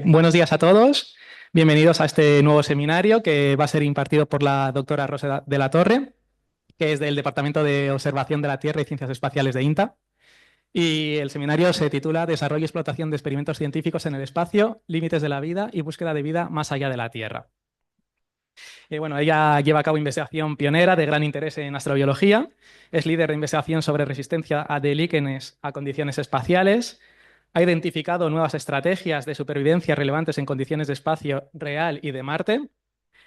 Buenos días a todos. Bienvenidos a este nuevo seminario que va a ser impartido por la doctora Rosa de la Torre, que es del Departamento de Observación de la Tierra y Ciencias Espaciales de INTA. Y el seminario se titula Desarrollo y explotación de experimentos científicos en el espacio, límites de la vida y búsqueda de vida más allá de la Tierra. Bueno, ella lleva a cabo investigación pionera de gran interés en astrobiología. Es líder de investigación sobre resistencia de líquenes a condiciones espaciales. Ha identificado nuevas estrategias de supervivencia relevantes en condiciones de espacio real y de Marte.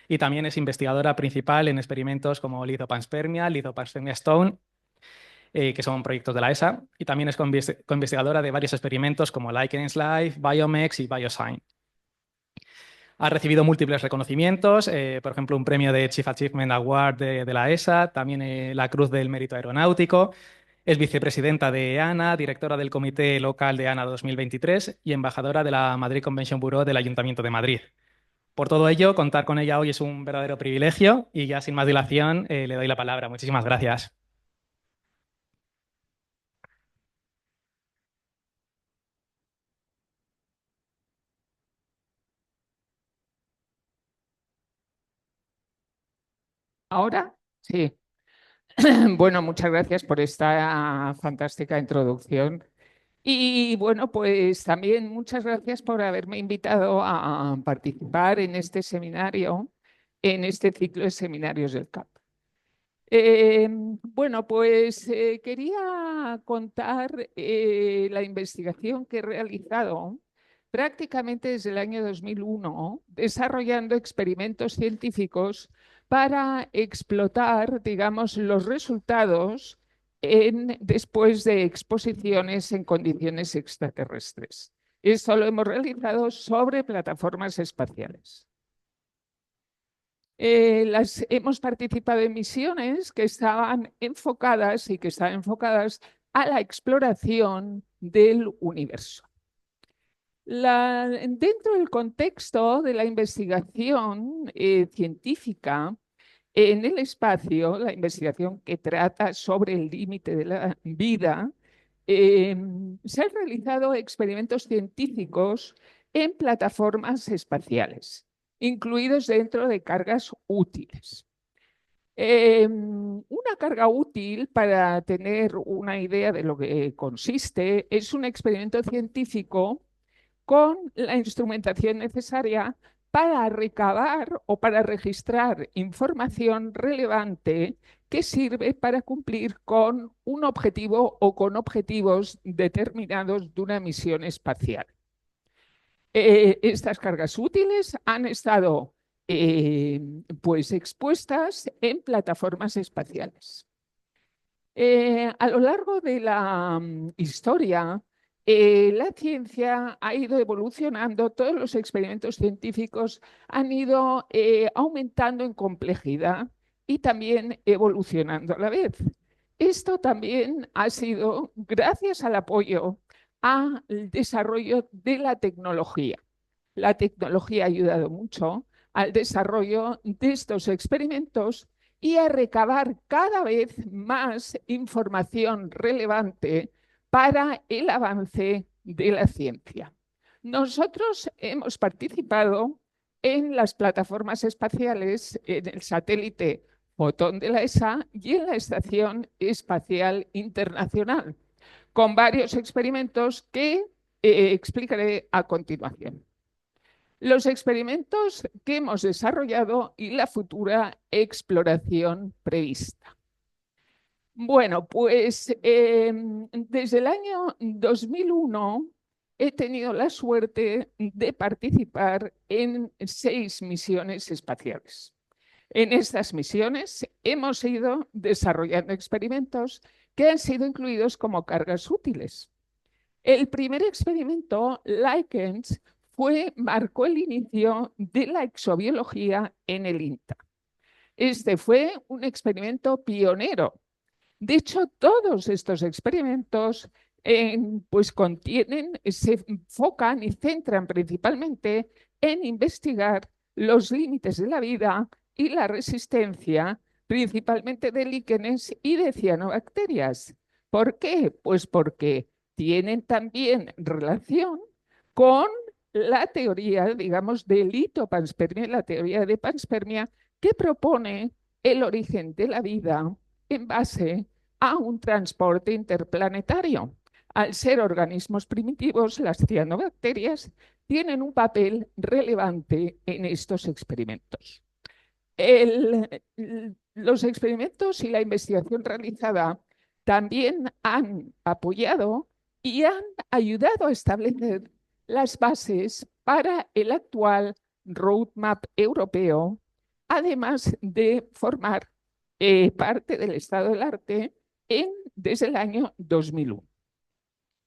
Y también es investigadora principal en experimentos como Lithopanspermia, Lithopanspermia Stone, que son proyectos de la ESA. Y también es coinvestigadora de varios experimentos como Lichens Life, Biomex y Biosign. Ha recibido múltiples reconocimientos, por ejemplo, un premio de Chief Achievement Award de la ESA, también la Cruz del Mérito Aeronáutico. Es vicepresidenta de EANA, directora del Comité Local de EANA 2023 y embajadora de la Madrid Convention Bureau del Ayuntamiento de Madrid. Por todo ello, contar con ella hoy es un verdadero privilegio y ya sin más dilación le doy la palabra. Muchísimas gracias. ¿Ahora? Sí. Bueno, muchas gracias por esta fantástica introducción. Y bueno, pues también muchas gracias por haberme invitado a participar en este seminario, en este ciclo de seminarios del CAP. Bueno, pues quería contar la investigación que he realizado prácticamente desde el año 2001, desarrollando experimentos científicos para explotar, digamos, los resultados después de exposiciones en condiciones extraterrestres. Esto lo hemos realizado sobre plataformas espaciales. Hemos participado en misiones que estaban enfocadas y que están enfocadas a la exploración del universo. Dentro del contexto de la investigación científica en el espacio, la investigación que trata sobre el límite de la vida, se han realizado experimentos científicos en plataformas espaciales, incluidos dentro de cargas útiles. Una carga útil, para tener una idea de lo que consiste, es un experimento científico con la instrumentación necesaria para recabar o para registrar información relevante que sirve para cumplir con un objetivo o con objetivos determinados de una misión espacial. Estas cargas útiles han estado pues expuestas en plataformas espaciales. A lo largo de la historia, la ciencia ha ido evolucionando, todos los experimentos científicos han ido aumentando en complejidad y también evolucionando a la vez. Esto también ha sido gracias al apoyo al desarrollo de la tecnología. La tecnología ha ayudado mucho al desarrollo de estos experimentos y a recabar cada vez más información relevante para el avance de la ciencia. Nosotros hemos participado en las plataformas espaciales, en el satélite Fotón de la ESA y en la Estación Espacial Internacional, con varios experimentos que explicaré a continuación. Los experimentos que hemos desarrollado y la futura exploración prevista. Bueno, pues desde el año 2001 he tenido la suerte de participar en 6 misiones espaciales. En estas misiones hemos ido desarrollando experimentos que han sido incluidos como cargas útiles. El primer experimento, Lichens, marcó el inicio de la exobiología en el INTA. Este fue un experimento pionero. De hecho, todos estos experimentos pues se enfocan y centran principalmente en investigar los límites de la vida y la resistencia, principalmente de líquenes y de cianobacterias. ¿Por qué? Pues porque tienen también relación con la teoría, digamos, del hitopanspermia, la teoría de panspermia, que propone el origen de la vida en base a un transporte interplanetario. Al ser organismos primitivos, las cianobacterias tienen un papel relevante en estos experimentos. Los experimentos y la investigación realizada también han apoyado y han ayudado a establecer las bases para el actual roadmap europeo, además de formar parte del estado del arte desde el año 2001.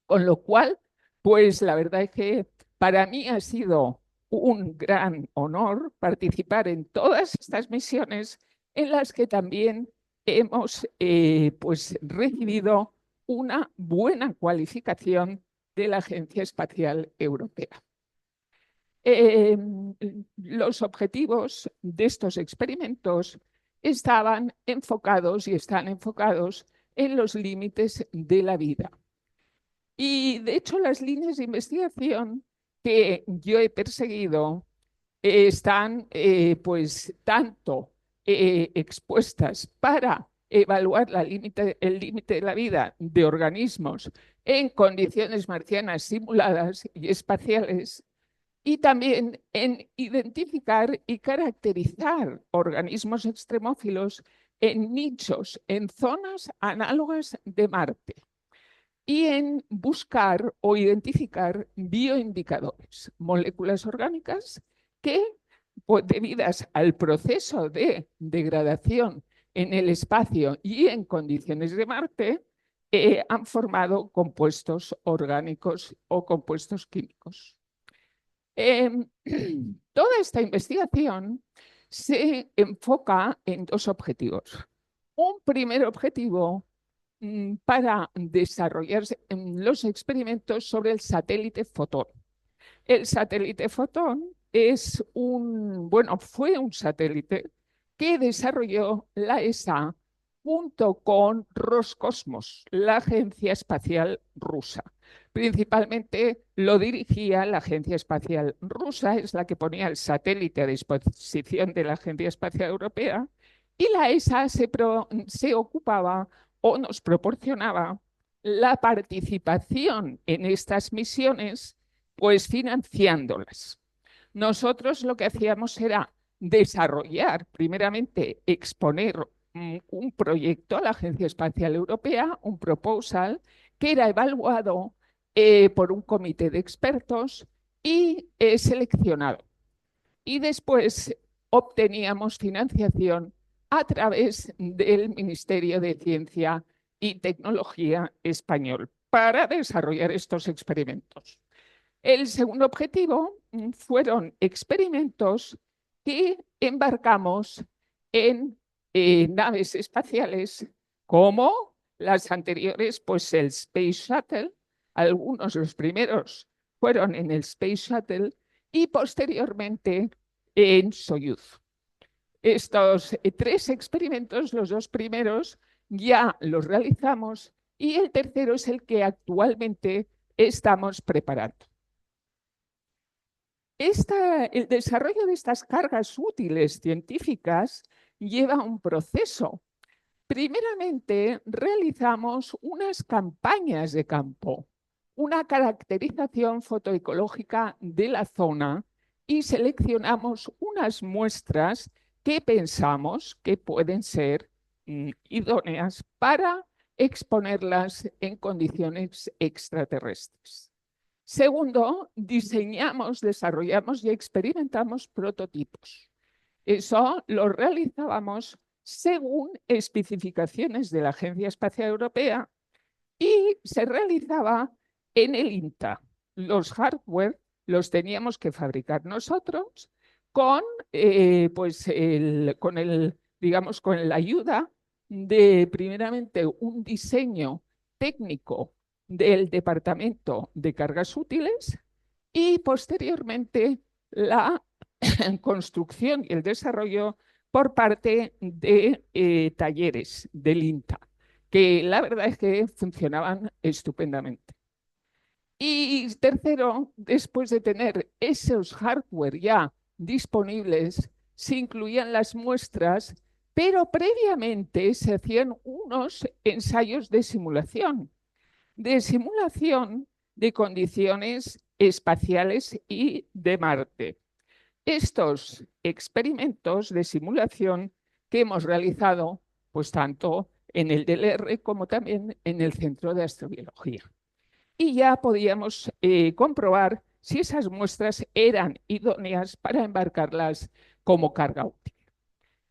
Con lo cual, pues la verdad es que para mí ha sido un gran honor participar en todas estas misiones en las que también hemos pues recibido una buena cualificación de la Agencia Espacial Europea. Eh, los objetivos de estos experimentos estaban enfocados y están enfocados en los límites de la vida. Y de hecho, las líneas de investigación que yo he perseguido están pues tanto expuestas para evaluar el límite de la vida de organismos en condiciones marcianas simuladas y espaciales, y también en identificar y caracterizar organismos extremófilos en nichos, en zonas análogas de Marte, y en buscar o identificar bioindicadores, moléculas orgánicas que, pues, debidas al proceso de degradación en el espacio y en condiciones de Marte, han formado compuestos orgánicos o compuestos químicos. Toda esta investigación se enfoca en dos objetivos. Un primer objetivo para desarrollar los experimentos sobre el satélite Fotón. El satélite Fotón fue un satélite que desarrolló la ESA junto con Roscosmos, la agencia espacial rusa. Principalmente lo dirigía la agencia espacial rusa, es la que ponía el satélite a disposición de la agencia espacial europea, y la ESA se ocupaba o nos proporcionaba la participación en estas misiones, pues financiándolas. Nosotros lo que hacíamos era desarrollar, primeramente, exponer un proyecto a la Agencia Espacial Europea, un proposal, que era evaluado por un comité de expertos y seleccionado. Y después obteníamos financiación a través del Ministerio de Ciencia y Tecnología español para desarrollar estos experimentos. El segundo objetivo fueron experimentos que embarcamos en naves espaciales como las anteriores, pues el Space Shuttle, algunos, los primeros fueron en el Space Shuttle y posteriormente en Soyuz. Estos tres experimentos, los dos primeros, ya los realizamos y el tercero es el que actualmente estamos preparando. El desarrollo de estas cargas útiles científicas lleva un proceso. Primeramente, realizamos unas campañas de campo, una caracterización fotoecológica de la zona y seleccionamos unas muestras que pensamos que pueden ser idóneas para exponerlas en condiciones extraterrestres. Segundo, diseñamos, desarrollamos y experimentamos prototipos. Eso lo realizábamos según especificaciones de la Agencia Espacial Europea y se realizaba en el INTA. Los hardware los teníamos que fabricar nosotros con, digamos, con la ayuda de, primeramente, un diseño técnico del Departamento de Cargas Útiles y posteriormente la construcción y el desarrollo por parte de talleres del INTA, que la verdad es que funcionaban estupendamente. Y tercero, después de tener esos hardware ya disponibles, se incluían las muestras, pero previamente se hacían unos ensayos de simulación de condiciones espaciales y de Marte. Estos experimentos de simulación que hemos realizado, pues tanto en el DLR como también en el Centro de Astrobiología. Y ya podíamos comprobar si esas muestras eran idóneas para embarcarlas como carga útil.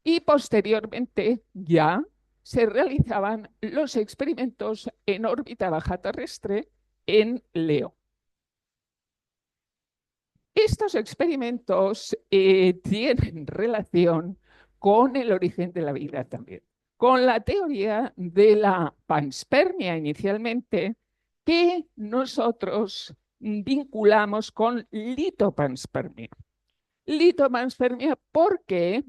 Y posteriormente ya se realizaban los experimentos en órbita baja terrestre en LEO. Estos experimentos tienen relación con el origen de la vida también, con la teoría de la panspermia inicialmente, que nosotros vinculamos con litopanspermia. Litopanspermia porque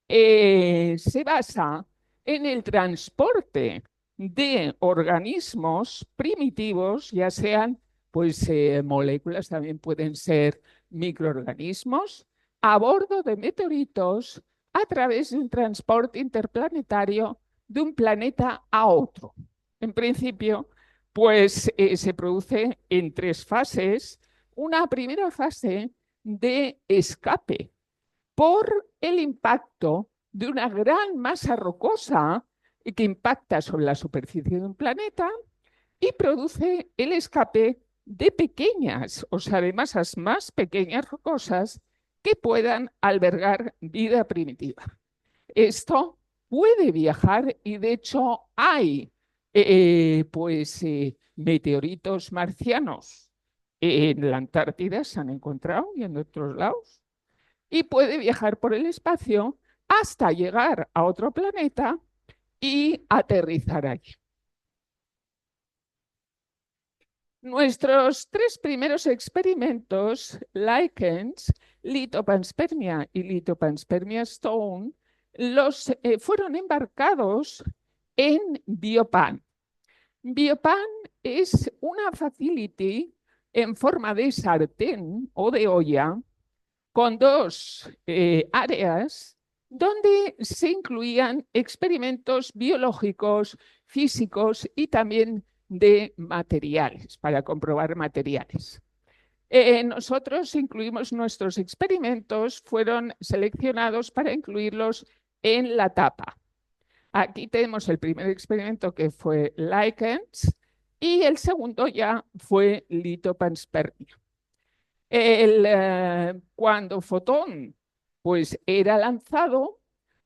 se basa en el transporte de organismos primitivos, ya sean pues moléculas, también pueden ser microorganismos, a bordo de meteoritos a través de un transporte interplanetario de un planeta a otro. En principio, pues se produce en 3 fases. Una primera fase de escape por el impacto de una gran masa rocosa que impacta sobre la superficie de un planeta y produce el escape de pequeñas, o sea, de masas más pequeñas rocosas que puedan albergar vida primitiva. Esto puede viajar y de hecho hay meteoritos marcianos en la Antártida, se han encontrado y en otros lados, y puede viajar por el espacio hasta llegar a otro planeta y aterrizar allí. Nuestros 3 primeros experimentos, lichens, litopanspermia y litopanspermia stone, fueron embarcados en Biopan. Biopan es una facility en forma de sartén o de olla con 2 áreas donde se incluían experimentos biológicos, físicos y también de materiales, para comprobar materiales. Nosotros incluimos nuestros experimentos, fueron seleccionados para incluirlos en la tapa. Aquí tenemos el primer experimento que fue lichens y el segundo ya fue litopanspermia. Cuando Fotón pues, era lanzado,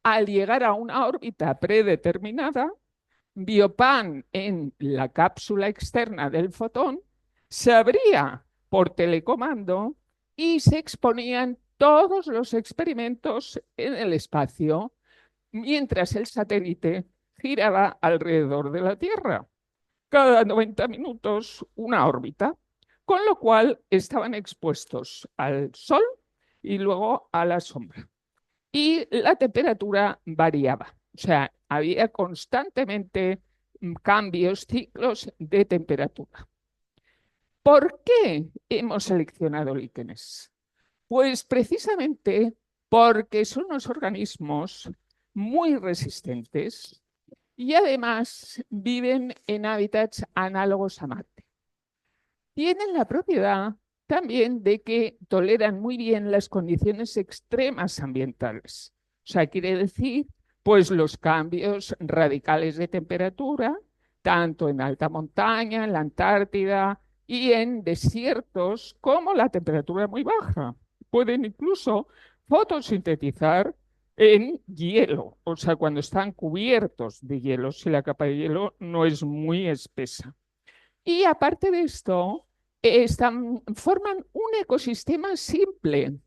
al llegar a una órbita predeterminada, Biopan en la cápsula externa del fotón se abría por telecomando y se exponían todos los experimentos en el espacio mientras el satélite giraba alrededor de la Tierra. Cada 90 minutos una órbita, con lo cual estaban expuestos al sol y luego a la sombra. Y la temperatura variaba, o sea, había constantemente cambios, ciclos de temperatura. ¿Por qué hemos seleccionado líquenes? Pues precisamente porque son unos organismos muy resistentes y además viven en hábitats análogos a Marte. Tienen la propiedad también de que toleran muy bien las condiciones extremas ambientales. O sea, quiere decir, pues los cambios radicales de temperatura, tanto en alta montaña, en la Antártida y en desiertos, como la temperatura muy baja. Pueden incluso fotosintetizar en hielo, o sea, cuando están cubiertos de hielo, si la capa de hielo no es muy espesa. Y aparte de esto, forman un ecosistema simple,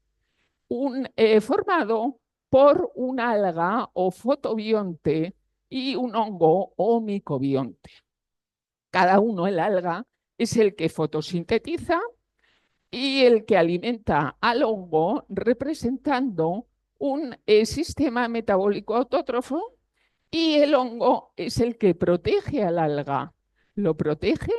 formado por un alga o fotobionte y un hongo o micobionte. Cada uno, el alga, es el que fotosintetiza y el que alimenta al hongo, representando un sistema metabólico autótrofo, y el hongo es el que protege al alga. Lo protege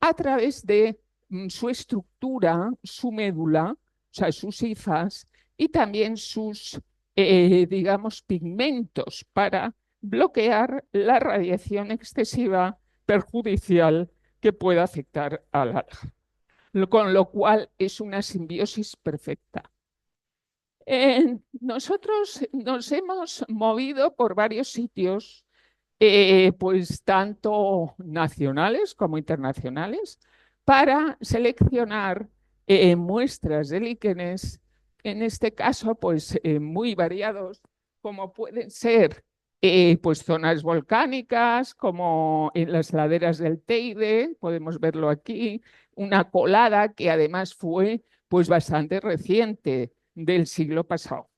a través de su estructura, su médula, o sea, sus hifas y también sus, digamos, pigmentos para bloquear la radiación excesiva perjudicial que pueda afectar al alga, con lo cual es una simbiosis perfecta. Nosotros nos hemos movido por varios sitios, pues tanto nacionales como internacionales, para seleccionar muestras de líquenes, en este caso, pues muy variados, como pueden ser pues zonas volcánicas, como en las laderas del Teide, podemos verlo aquí, una colada que además fue pues bastante reciente del siglo pasado.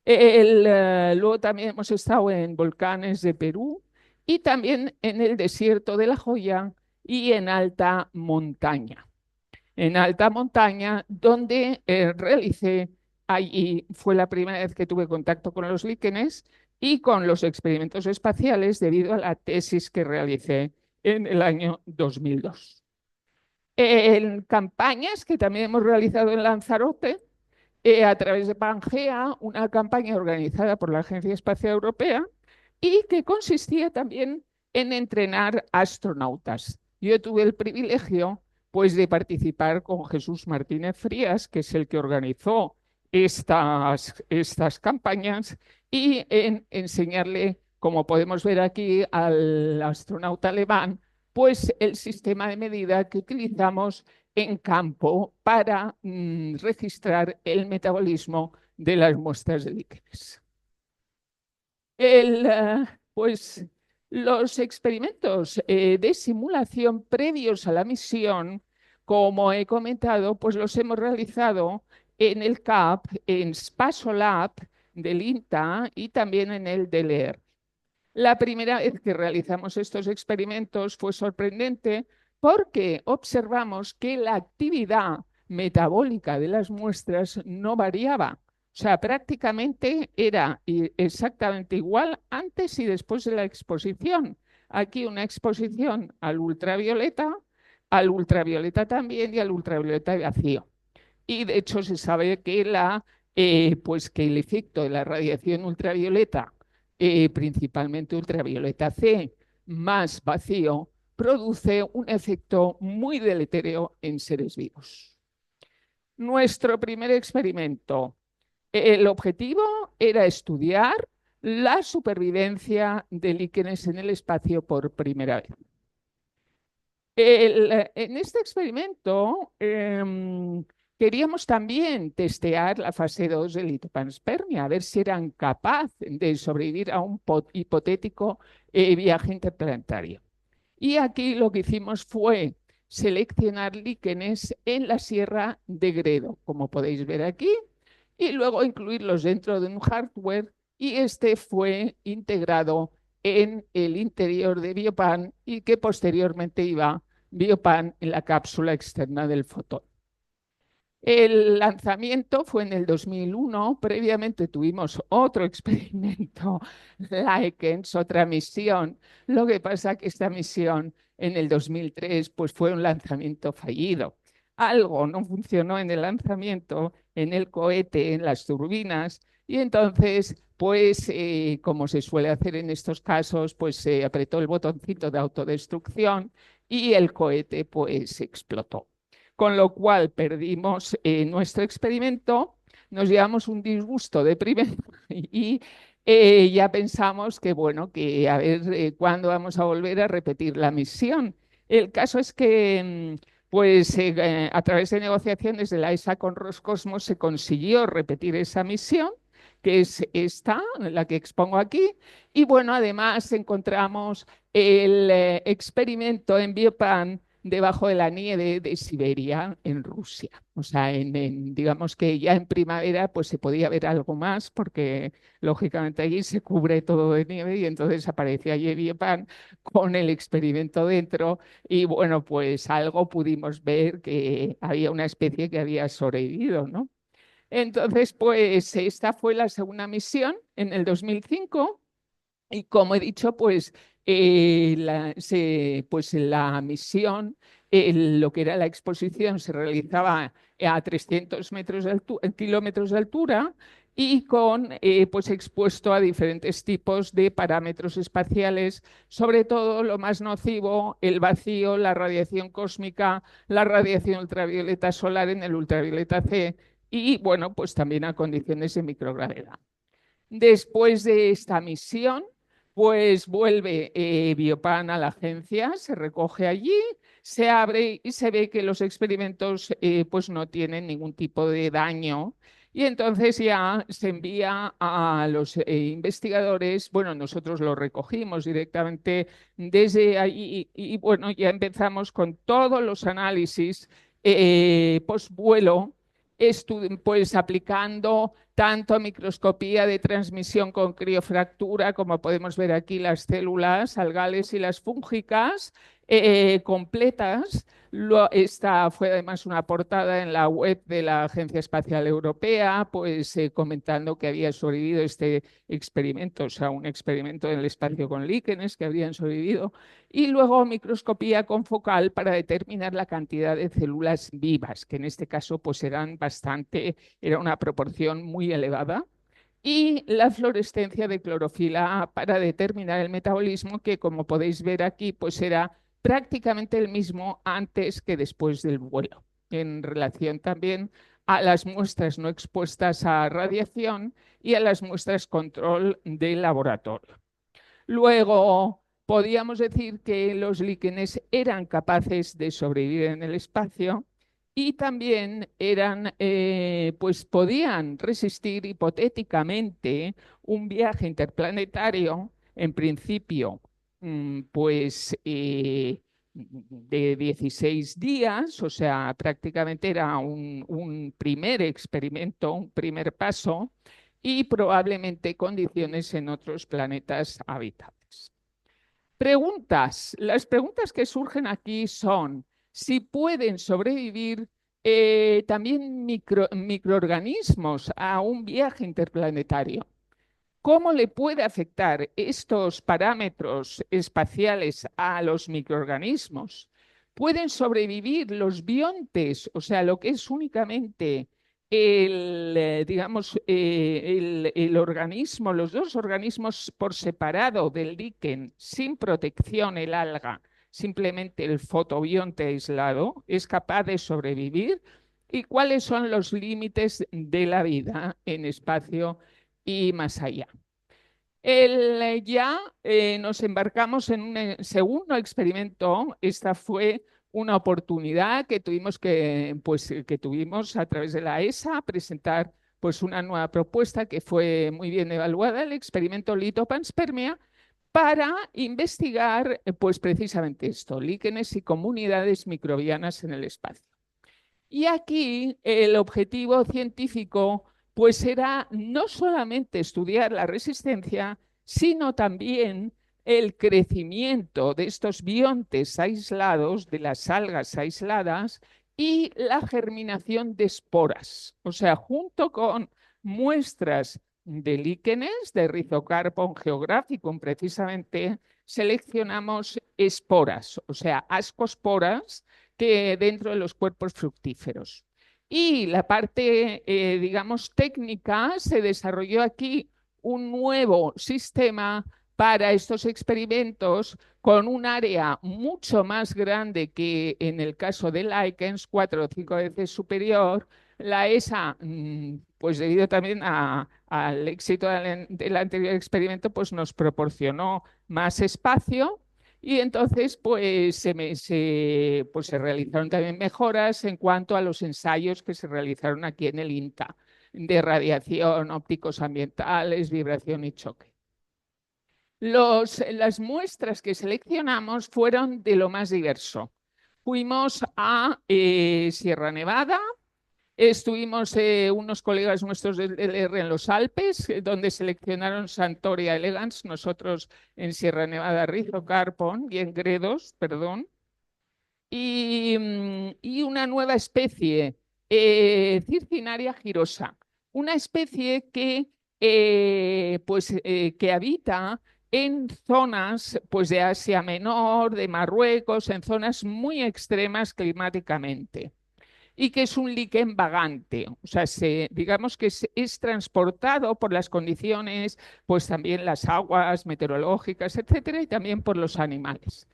Luego también hemos estado en volcanes de Perú y también en el desierto de La Joya y en alta montaña. En alta montaña, donde realicé, allí fue la primera vez que tuve contacto con los líquenes y con los experimentos espaciales debido a la tesis que realicé en el año 2002. En campañas que también hemos realizado en Lanzarote, a través de Pangea, una campaña organizada por la Agencia Espacial Europea y que consistía también en entrenar astronautas. Yo tuve el privilegio, pues, de participar con Jesús Martínez Frías, que es el que organizó estas campañas, y en enseñarle, como podemos ver aquí, al astronauta alemán, pues el sistema de medida que utilizamos en campo para registrar el metabolismo de las muestras de líquenes. El, pues los experimentos de simulación previos a la misión, como he comentado, pues los hemos realizado en el CAP, en Spasolab del INTA y también en el DELER. La primera vez que realizamos estos experimentos fue sorprendente porque observamos que la actividad metabólica de las muestras no variaba. O sea, prácticamente era exactamente igual antes y después de la exposición. Aquí una exposición al ultravioleta también y al ultravioleta vacío. Y de hecho se sabe que, pues que el efecto de la radiación ultravioleta, principalmente ultravioleta C más vacío, produce un efecto muy deletérea en seres vivos. Nuestro primer experimento, el objetivo era estudiar la supervivencia de líquenes en el espacio por primera vez. En este experimento queríamos también testear la fase 2 de litopanspermia, a ver si eran capaces de sobrevivir a un hipotético viaje interplanetario. Y aquí lo que hicimos fue seleccionar líquenes en la Sierra de Gredo, como podéis ver aquí, y luego incluirlos dentro de un hardware, y este fue integrado en el interior de Biopan y que posteriormente iba Biopan en la cápsula externa del fotón. El lanzamiento fue en el 2001, previamente tuvimos otro experimento, Likens, otra misión. Lo que pasa que esta misión en el 2003 pues fue un lanzamiento fallido. Algo no funcionó en el lanzamiento, en el cohete, en las turbinas, y entonces, pues como se suele hacer en estos casos, pues se apretó el botoncito de autodestrucción y el cohete pues explotó, con lo cual perdimos nuestro experimento, nos llevamos un disgusto de primero y ya pensamos que, bueno, que a ver cuándo vamos a volver a repetir la misión. El caso es que, pues, a través de negociaciones de la ESA con Roscosmos se consiguió repetir esa misión, que es esta, la que expongo aquí, y bueno, además encontramos el experimento en Biopan debajo de la nieve de Siberia, en Rusia. O sea, digamos que ya en primavera pues se podía ver algo más porque lógicamente allí se cubre todo de nieve y entonces aparecía allí Biopan con el experimento dentro y bueno, pues algo pudimos ver que había una especie que había sobrevivido, ¿no? Entonces, pues esta fue la segunda misión en el 2005 y como he dicho, pues pues la misión, lo que era la exposición, se realizaba a 300 kilómetros de altura y pues expuesto a diferentes tipos de parámetros espaciales, sobre todo lo más nocivo, el vacío, la radiación cósmica, la radiación ultravioleta solar en el ultravioleta C y, bueno, pues también a condiciones de microgravedad. Después de esta misión, pues vuelve Biopan a la agencia, se recoge allí, se abre y se ve que los experimentos pues no tienen ningún tipo de daño. Y entonces ya se envía a los investigadores, bueno, nosotros lo recogimos directamente desde allí y bueno, ya empezamos con todos los análisis post-vuelo, pues aplicando tanto microscopía de transmisión con criofractura, como podemos ver aquí las células algales y las fúngicas completas. Esta fue además una portada en la web de la Agencia Espacial Europea, pues comentando que había sobrevivido este experimento, o sea, un experimento en el espacio con líquenes que habrían sobrevivido, y luego microscopía confocal para determinar la cantidad de células vivas, que en este caso pues era una proporción muy elevada, y la fluorescencia de clorofila para determinar el metabolismo, que como podéis ver aquí, pues era prácticamente el mismo antes que después del vuelo, en relación también a las muestras no expuestas a radiación y a las muestras control de laboratorio. Luego, podíamos decir que los líquenes eran capaces de sobrevivir en el espacio y también pues podían resistir hipotéticamente un viaje interplanetario, en principio, pues de 16 días, o sea, prácticamente era un primer experimento, un primer paso y probablemente condiciones en otros planetas habitables. Preguntas. Las preguntas que surgen aquí son si pueden sobrevivir también microorganismos a un viaje interplanetario. ¿Cómo le puede afectar estos parámetros espaciales a los microorganismos? ¿Pueden sobrevivir los biontes, o sea, lo que es únicamente digamos, el organismo, los dos organismos por separado del líquen, sin protección, el alga, simplemente el fotobionte aislado, es capaz de sobrevivir? ¿Y cuáles son los límites de la vida en espacio y más allá? Ya nos embarcamos en un segundo experimento. Esta fue una oportunidad que que tuvimos a través de la ESA a presentar pues una nueva propuesta que fue muy bien evaluada, el experimento Litopanspermia, para investigar pues precisamente esto, líquenes y comunidades microbianas en el espacio. Y aquí el objetivo científico pues era no solamente estudiar la resistencia, sino también el crecimiento de estos biontes aislados, de las algas aisladas, y la germinación de esporas. O sea, junto con muestras de líquenes, de Rhizocarpon geographicum precisamente, seleccionamos esporas, o sea, ascosporas, que dentro de los cuerpos fructíferos. Y la parte, digamos, técnica, se desarrolló aquí un nuevo sistema para estos experimentos con un área mucho más grande que en el caso de Likens, 4 o 5 veces superior. La ESA, pues debido también al éxito del anterior experimento, pues nos proporcionó más espacio y entonces, pues se realizaron también mejoras en cuanto a los ensayos que se realizaron aquí en el INTA, de radiación, ópticos ambientales, vibración y choque. Las muestras que seleccionamos fueron de lo más diverso. Fuimos a Sierra Nevada. Estuvimos unos colegas nuestros del LR en los Alpes, donde seleccionaron Santoria elegans, nosotros en Sierra Nevada Rhizocarpon y en Gredos, perdón, y una nueva especie, Circinaria girosa, una especie que habita en zonas pues, de Asia Menor, de Marruecos, en zonas muy extremas climáticamente y que es un líquen vagante, o sea, digamos que es transportado por las condiciones, pues también las aguas meteorológicas, etcétera, y también por los animales.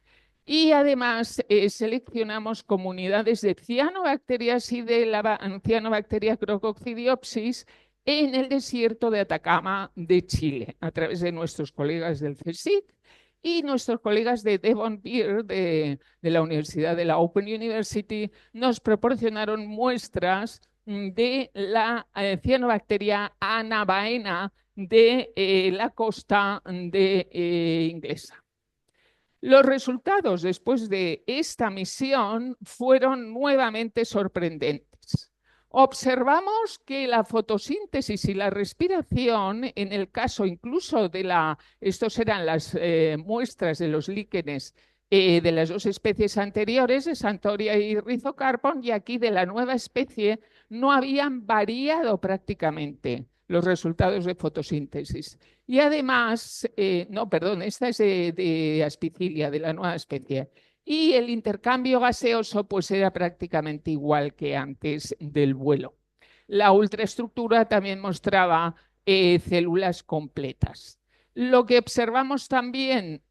Y además seleccionamos comunidades de cianobacterias y de la cianobacteria Crococcidiopsis en el desierto de Atacama de Chile, a través de nuestros colegas del CSIC y nuestros colegas de Devon Beer de la Universidad de la Open University nos proporcionaron muestras de la cianobacteria anabaena de la costa inglesa. Los resultados después de esta misión fueron nuevamente sorprendentes. Observamos que la fotosíntesis y la respiración, en el caso incluso estos eran las muestras de los líquenes de las dos especies anteriores, de Santoria y Rhizocarpon, y aquí de la nueva especie, no habían variado prácticamente los resultados de fotosíntesis. Y además, no, perdón, esta es de Aspicilia, de la nueva especie. Y el intercambio gaseoso pues era prácticamente igual que antes del vuelo. La ultraestructura también mostraba células completas. Lo que observamos también,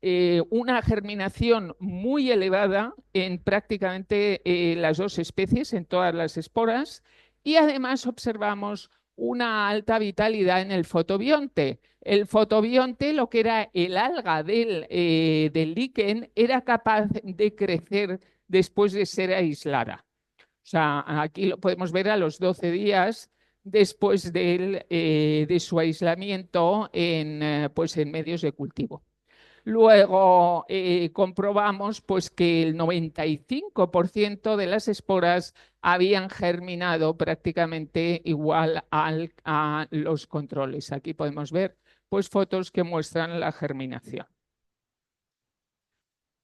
una germinación muy elevada en prácticamente las dos especies, en todas las esporas, y además observamos una alta vitalidad en el fotobionte. El fotobionte, lo que era el alga del líquen, era capaz de crecer después de ser aislada. O sea, aquí lo podemos ver a los 12 días después de su aislamiento pues en medios de cultivo. Luego comprobamos pues, que el 95% de las esporas habían germinado prácticamente igual a los controles. Aquí podemos ver pues, fotos que muestran la germinación.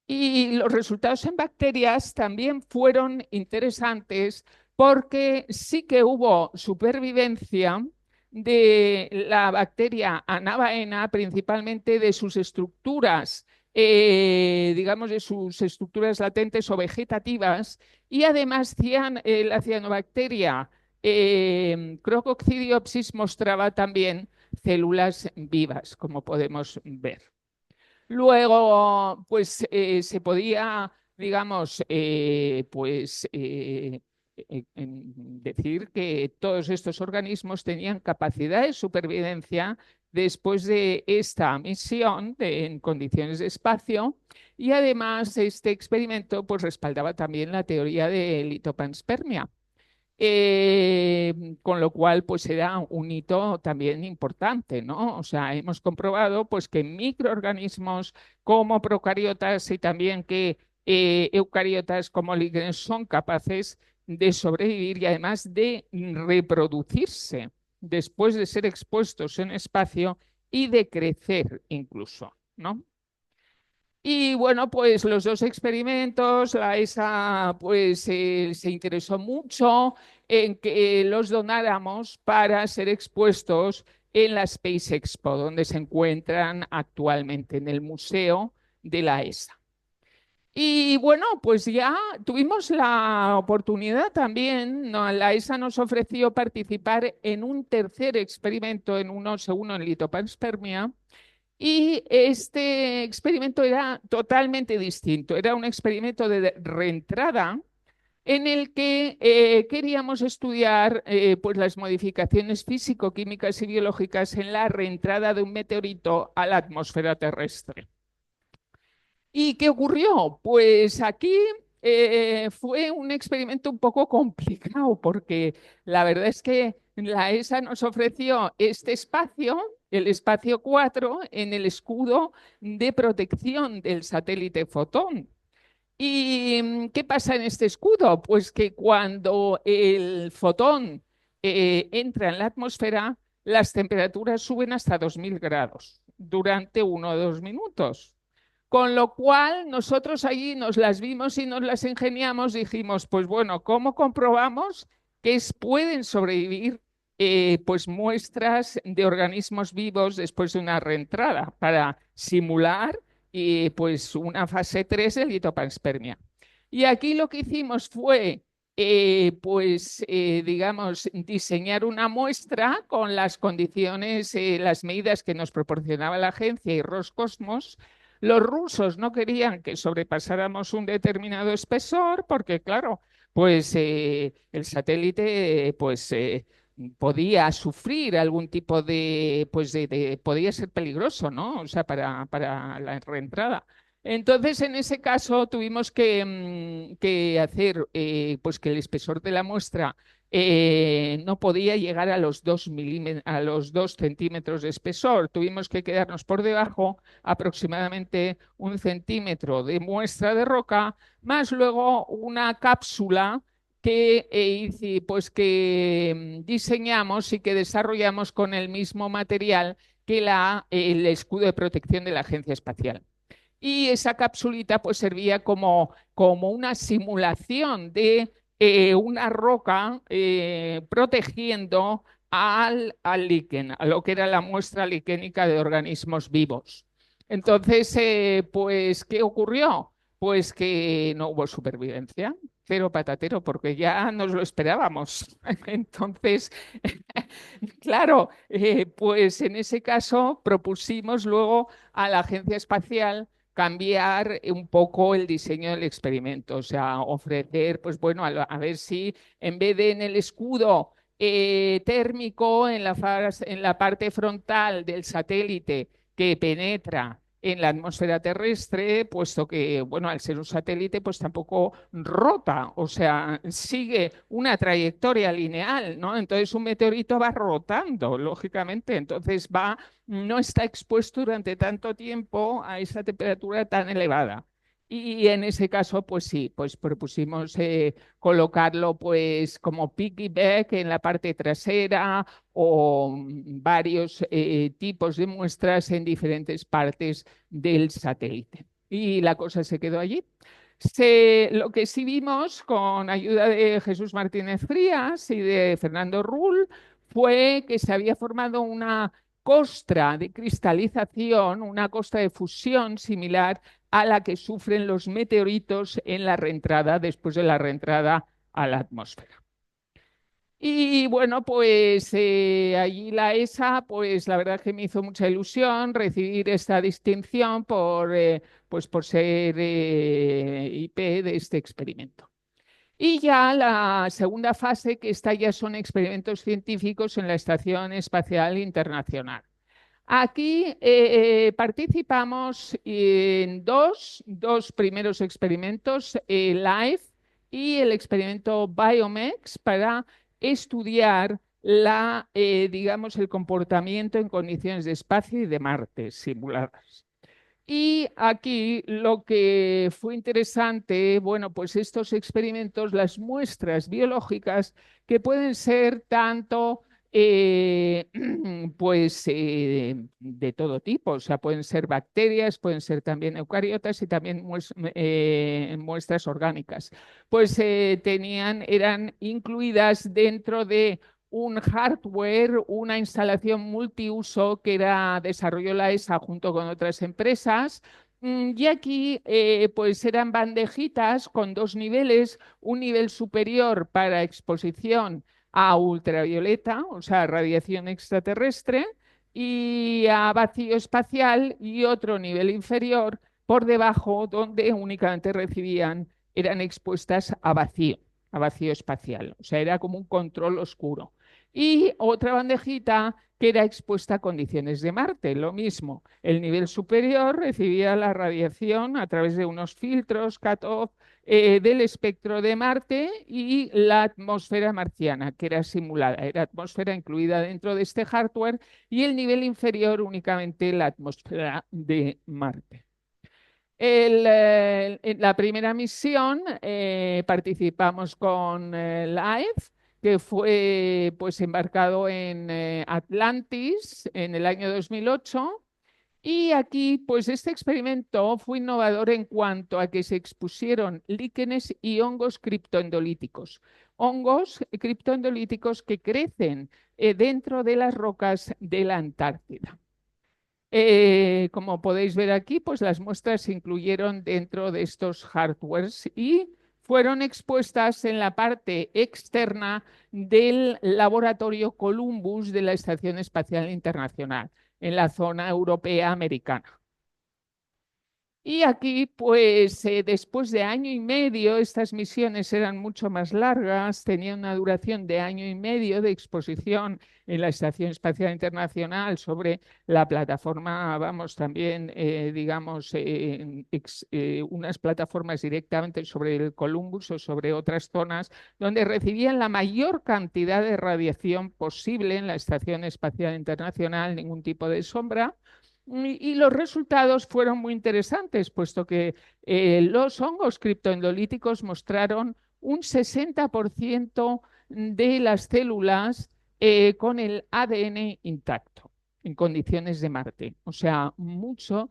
Y los resultados en bacterias también fueron interesantes porque sí que hubo supervivencia de la bacteria anabaena, principalmente de sus estructuras, digamos, de sus estructuras latentes o vegetativas, y además la cianobacteria Crococcidiopsis mostraba también células vivas, como podemos ver. Luego, pues se podía, digamos, decir que todos estos organismos tenían capacidad de supervivencia después de esta misión en condiciones de espacio, y además este experimento pues respaldaba también la teoría de litopanspermia. Con lo cual, pues era un hito también importante, ¿no? O sea, hemos comprobado pues que microorganismos como procariotas y también que eucariotas como líquenes son capaces de sobrevivir y además de reproducirse después de ser expuestos en espacio y de crecer incluso, ¿no? Y bueno, pues los dos experimentos, la ESA pues se interesó mucho en que los donáramos para ser expuestos en la Space Expo, donde se encuentran actualmente en el museo de la ESA. Y bueno, pues ya tuvimos la oportunidad también, ¿no? La ESA nos ofreció participar en un tercer experimento, en uno en litopanspermia, y este experimento era totalmente distinto. Era un experimento de reentrada en el que queríamos estudiar pues las modificaciones físico-químicas y biológicas en la reentrada de un meteorito a la atmósfera terrestre. ¿Y qué ocurrió? Pues aquí fue un experimento un poco complicado porque la verdad es que la ESA nos ofreció este espacio, el espacio 4, en el escudo de protección del satélite Fotón. ¿Y qué pasa en este escudo? Pues que cuando el fotón entra en la atmósfera, las temperaturas suben hasta 2000 grados durante 1 o 2 minutos. Con lo cual, nosotros allí nos las vimos y nos las ingeniamos, dijimos, pues bueno, ¿cómo comprobamos que pueden sobrevivir pues muestras de organismos vivos después de una reentrada para simular pues una fase 3 de litopanspermia. Y aquí lo que hicimos fue, digamos, diseñar una muestra con las condiciones, las medidas que nos proporcionaba la agencia y Roscosmos. Los rusos no querían que sobrepasáramos un determinado espesor porque, claro, pues el satélite, podía sufrir algún tipo de, podía ser peligroso, ¿no? O sea, para la reentrada. Entonces, en ese caso, tuvimos que hacer, pues que el espesor de la muestra no podía llegar a los 2 centímetros de espesor. Tuvimos que quedarnos por debajo aproximadamente 1 centímetro de muestra de roca, más luego una cápsula que, diseñamos y que desarrollamos con el mismo material que el escudo de protección de la Agencia Espacial. Y esa capsulita pues servía como una simulación de una roca protegiendo al líquen, a lo que era la muestra liquénica de organismos vivos. Entonces, pues, ¿qué ocurrió? Pues que no hubo supervivencia, cero patatero, porque ya nos lo esperábamos. Entonces, claro, pues en ese caso propusimos luego a la Agencia Espacial cambiar un poco el diseño del experimento, o sea, ofrecer, pues bueno, a ver si en vez de en el escudo térmico, en la parte frontal del satélite que penetra en la atmósfera terrestre, puesto que, bueno, al ser un satélite, pues tampoco rota, o sea, sigue una trayectoria lineal, ¿no? Entonces un meteorito va rotando, lógicamente, entonces no está expuesto durante tanto tiempo a esa temperatura tan elevada. Y en ese caso, pues sí, pues propusimos colocarlo pues como piggyback en la parte trasera o varios tipos de muestras en diferentes partes del satélite. Y la cosa se quedó allí. Lo que sí vimos con ayuda de Jesús Martínez Frías y de Fernando Rull fue que se había formado una costra de cristalización, una costra de fusión similar a la que sufren los meteoritos en la reentrada, después de la reentrada a la atmósfera. Y bueno, pues allí la ESA, pues la verdad que me hizo mucha ilusión recibir esta distinción por ser IP de este experimento. Y ya la segunda fase, que esta ya son experimentos científicos en la Estación Espacial Internacional. Aquí participamos en dos primeros experimentos, LIFE y el experimento BioMex, para estudiar digamos, el comportamiento en condiciones de espacio y de Marte simuladas. Y aquí lo que fue interesante, bueno, pues estos experimentos, las muestras biológicas que pueden ser tanto, de todo tipo, o sea, pueden ser bacterias, pueden ser también eucariotas y también muestras orgánicas, pues eran incluidas dentro de un hardware, una instalación multiuso que desarrolló la ESA junto con otras empresas. Y aquí pues eran bandejitas con dos niveles, un nivel superior para exposición a ultravioleta, o sea, radiación extraterrestre, y a vacío espacial, y otro nivel inferior por debajo donde únicamente eran expuestas a vacío espacial, o sea, era como un control oscuro. Y otra bandejita que era expuesta a condiciones de Marte, lo mismo. El nivel superior recibía la radiación a través de unos filtros cut-off del espectro de Marte y la atmósfera marciana, que era simulada, era atmósfera incluida dentro de este hardware, y el nivel inferior únicamente la atmósfera de Marte. En la primera misión participamos con LIFE, que fue pues embarcado en Atlantis en el año 2008, Y aquí, pues este experimento fue innovador en cuanto a que se expusieron líquenes y hongos criptoendolíticos. Hongos criptoendolíticos que crecen dentro de las rocas de la Antártida. Como podéis ver aquí, pues las muestras se incluyeron dentro de estos hardwares y fueron expuestas en la parte externa del laboratorio Columbus de la Estación Espacial Internacional, en la zona europea americana. Y aquí, pues después de año y medio, estas misiones eran mucho más largas, tenían una duración de año y medio de exposición en la Estación Espacial Internacional sobre la plataforma, vamos, también, digamos, unas plataformas directamente sobre el Columbus o sobre otras zonas donde recibían la mayor cantidad de radiación posible en la Estación Espacial Internacional, ningún tipo de sombra. Y los resultados fueron muy interesantes, puesto que los hongos criptoendolíticos mostraron un 60% de las células con el ADN intacto en condiciones de Marte, o sea, mucho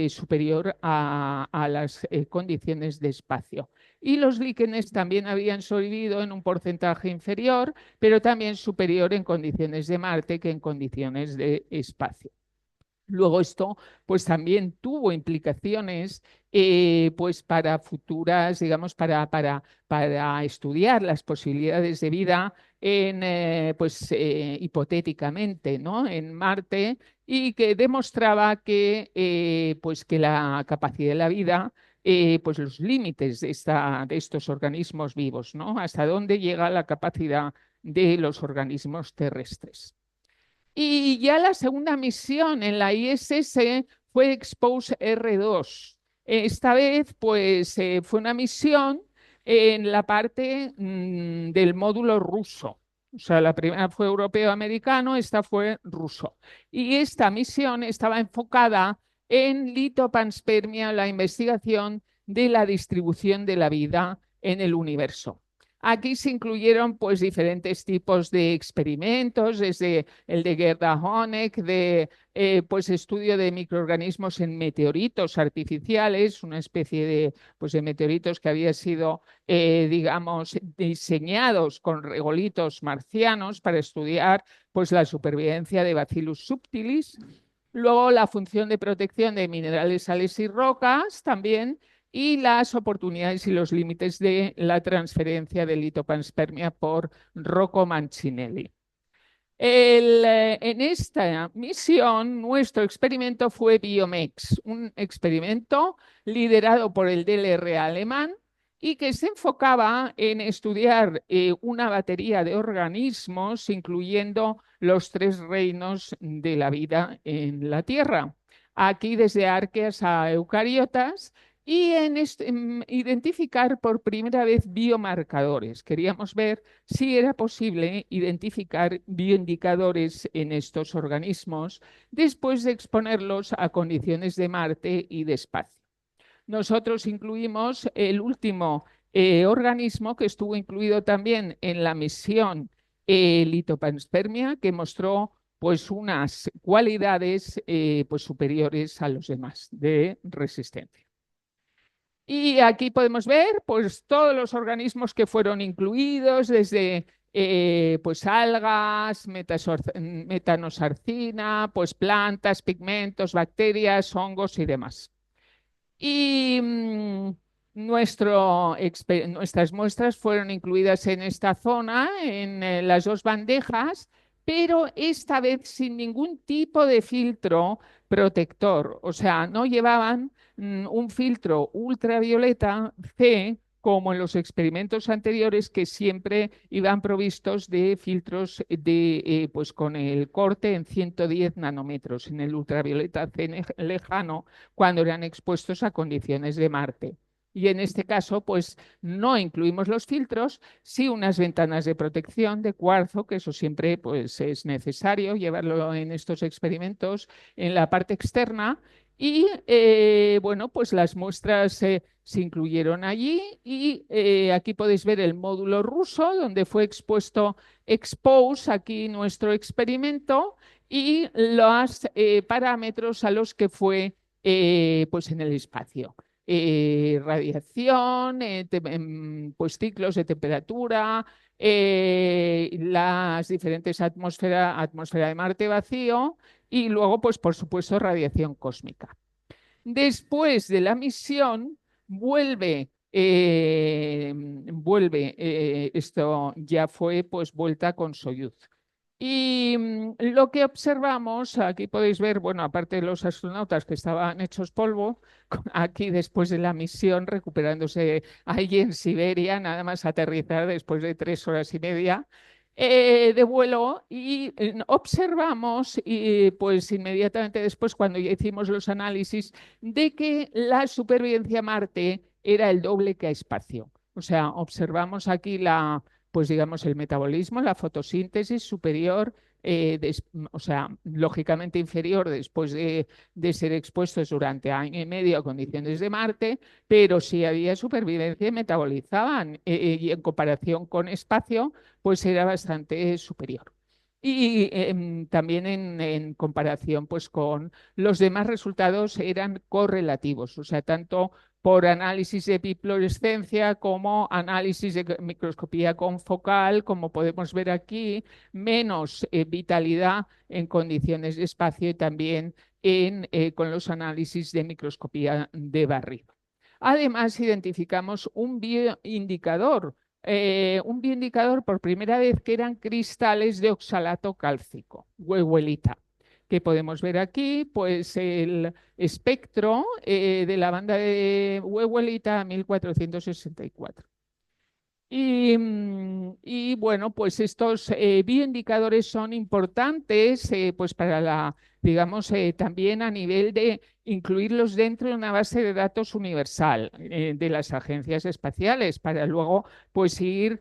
superior a las condiciones de espacio. Y los líquenes también habían sobrevivido en un porcentaje inferior, pero también superior en condiciones de Marte que en condiciones de espacio. Luego esto pues también tuvo implicaciones pues para futuras, digamos, para estudiar las posibilidades de vida en, hipotéticamente, ¿no? En Marte y que demostraba que, pues que la capacidad de la vida, pues los límites de estos organismos vivos, ¿no? Hasta dónde llega la capacidad de los organismos terrestres. Y ya la segunda misión en la ISS fue Expose R2. Esta vez, pues, fue una misión en la parte del módulo ruso. O sea, la primera fue europeo-americano, esta fue ruso. Y esta misión estaba enfocada en litopanspermia, la investigación de la distribución de la vida en el universo. Aquí se incluyeron pues diferentes tipos de experimentos, desde el de Gerda Honeck, de pues estudio de microorganismos en meteoritos artificiales, una especie de, pues, de meteoritos que había sido, digamos, diseñados con regolitos marcianos para estudiar pues la supervivencia de Bacillus subtilis. Luego la función de protección de minerales, sales y rocas también, y las oportunidades y los límites de la transferencia de litopanspermia por Rocco Mancinelli. En esta misión, nuestro experimento fue Biomex, un experimento liderado por el DLR alemán y que se enfocaba en estudiar una batería de organismos, incluyendo los 3 reinos de la vida en la Tierra. Aquí desde arqueas a eucariotas y en identificar por primera vez biomarcadores. Queríamos ver si era posible identificar bioindicadores en estos organismos después de exponerlos a condiciones de Marte y de espacio. Nosotros incluimos el último organismo que estuvo incluido también en la misión litopanspermia, que mostró pues unas cualidades pues superiores a los demás de resistencia. Y aquí podemos ver pues todos los organismos que fueron incluidos, desde pues algas, metanosarcina, pues plantas, pigmentos, bacterias, hongos y demás. Y nuestras muestras fueron incluidas en esta zona, en las 2 bandejas, pero esta vez sin ningún tipo de filtro protector. O sea, no llevaban un filtro ultravioleta C como en los experimentos anteriores, que siempre iban provistos de filtros pues con el corte en 110 nanómetros en el ultravioleta C lejano, cuando eran expuestos a condiciones de Marte. Y en este caso, pues no incluimos los filtros, sí unas ventanas de protección de cuarzo, que eso siempre pues, es necesario llevarlo en estos experimentos en la parte externa. Y bueno, pues las muestras se incluyeron allí y aquí podéis ver el módulo ruso donde fue expuesto Expose, aquí nuestro experimento, y los parámetros a los que fue pues en el espacio. Radiación, pues ciclos de temperatura, las diferentes atmósfera de Marte vacío y luego, pues por supuesto, radiación cósmica. Después de la misión, esto ya fue pues vuelta con Soyuz. Y lo que observamos, aquí podéis ver, bueno, aparte de los astronautas que estaban hechos polvo, aquí después de la misión recuperándose allí en Siberia, nada más aterrizar después de 3 horas y media de vuelo, y observamos, y pues inmediatamente después, cuando ya hicimos los análisis, de que la supervivencia a Marte era el doble que a espacio. O sea, observamos aquí pues digamos, el metabolismo, la fotosíntesis superior, o sea, lógicamente inferior después de ser expuestos durante año y medio a condiciones de Marte, pero sí había supervivencia y metabolizaban, y en comparación con espacio, pues era bastante superior. Y también en comparación pues, con los demás resultados eran correlativos, o sea, tanto por análisis de bifluorescencia como análisis de microscopía confocal, como podemos ver aquí, menos vitalidad en condiciones de espacio y también con los análisis de microscopía de barrido. Además, identificamos un bioindicador por primera vez que eran cristales de oxalato cálcico, huehuelita, que podemos ver aquí, pues el espectro de la banda de huehuelita 1464. Y bueno, pues estos bioindicadores son importantes pues para digamos, también a nivel de incluirlos dentro de una base de datos universal de las agencias espaciales para luego pues ir,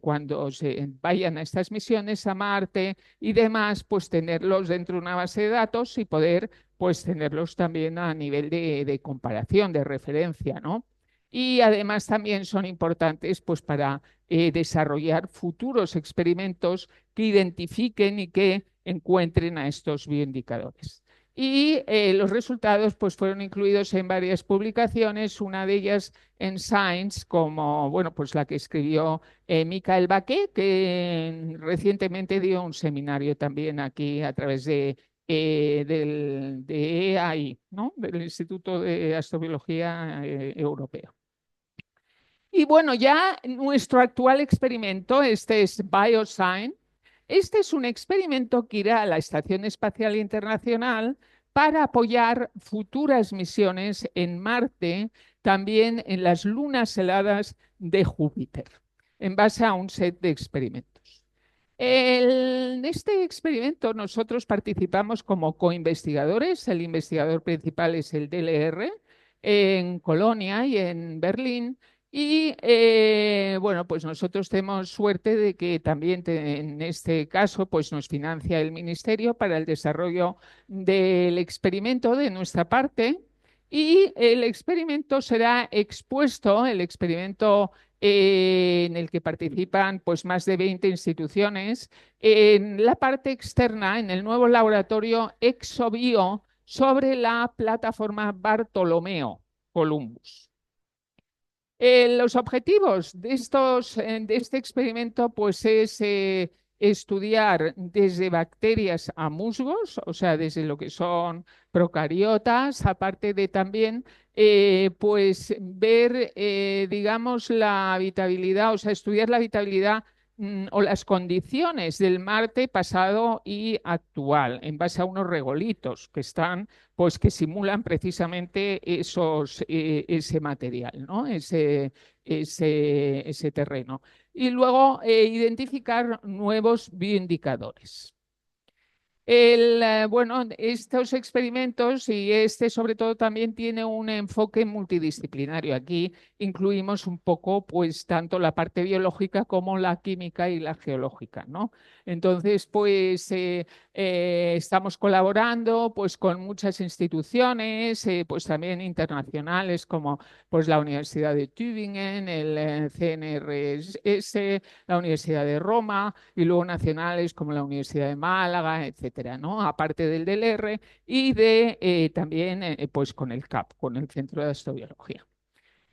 cuando se vayan a estas misiones a Marte y demás, pues tenerlos dentro de una base de datos y poder pues tenerlos también a nivel de comparación, de referencia, ¿no? Y además también son importantes pues, para desarrollar futuros experimentos que identifiquen y que encuentren a estos bioindicadores. Y los resultados pues, fueron incluidos en varias publicaciones, una de ellas en Science, como bueno, pues la que escribió Michael Baquet, que recientemente dio un seminario también aquí a través de EAI, ¿no? Del Instituto de Astrobiología Europeo. Y bueno, ya nuestro actual experimento, este es BioSign. Este es un experimento que irá a la Estación Espacial Internacional para apoyar futuras misiones en Marte, también en las lunas heladas de Júpiter, en base a un set de experimentos. En este experimento nosotros participamos como coinvestigadores. El investigador principal es el DLR en Colonia y en Berlín. Y bueno, pues nosotros tenemos suerte de que también en este caso pues nos financia el Ministerio para el desarrollo del experimento de nuestra parte. Y el experimento será expuesto, el experimento en el que participan pues, más de 20 instituciones, en la parte externa, en el nuevo laboratorio ExoBio sobre la plataforma Bartolomeo Columbus. Los objetivos de este experimento pues, es estudiar desde bacterias a musgos, o sea, desde lo que son procariotas, aparte de también pues, ver, digamos, la habitabilidad, o sea, estudiar la habitabilidad o las condiciones del Marte pasado y actual, en base a unos regolitos que están pues que simulan precisamente ese material, ¿no? Ese terreno. Y luego identificar nuevos bioindicadores. Bueno, estos experimentos y este sobre todo también tiene un enfoque multidisciplinario. Aquí incluimos un poco, pues, tanto la parte biológica como la química y la geológica, ¿no? Entonces, pues, estamos colaborando, pues, con muchas instituciones, pues, también internacionales como, pues, la Universidad de Tübingen, el CNRS, la Universidad de Roma y luego nacionales como la Universidad de Málaga, etcétera, ¿no? Aparte del DLR y de también pues con el CAP, con el Centro de Astrobiología.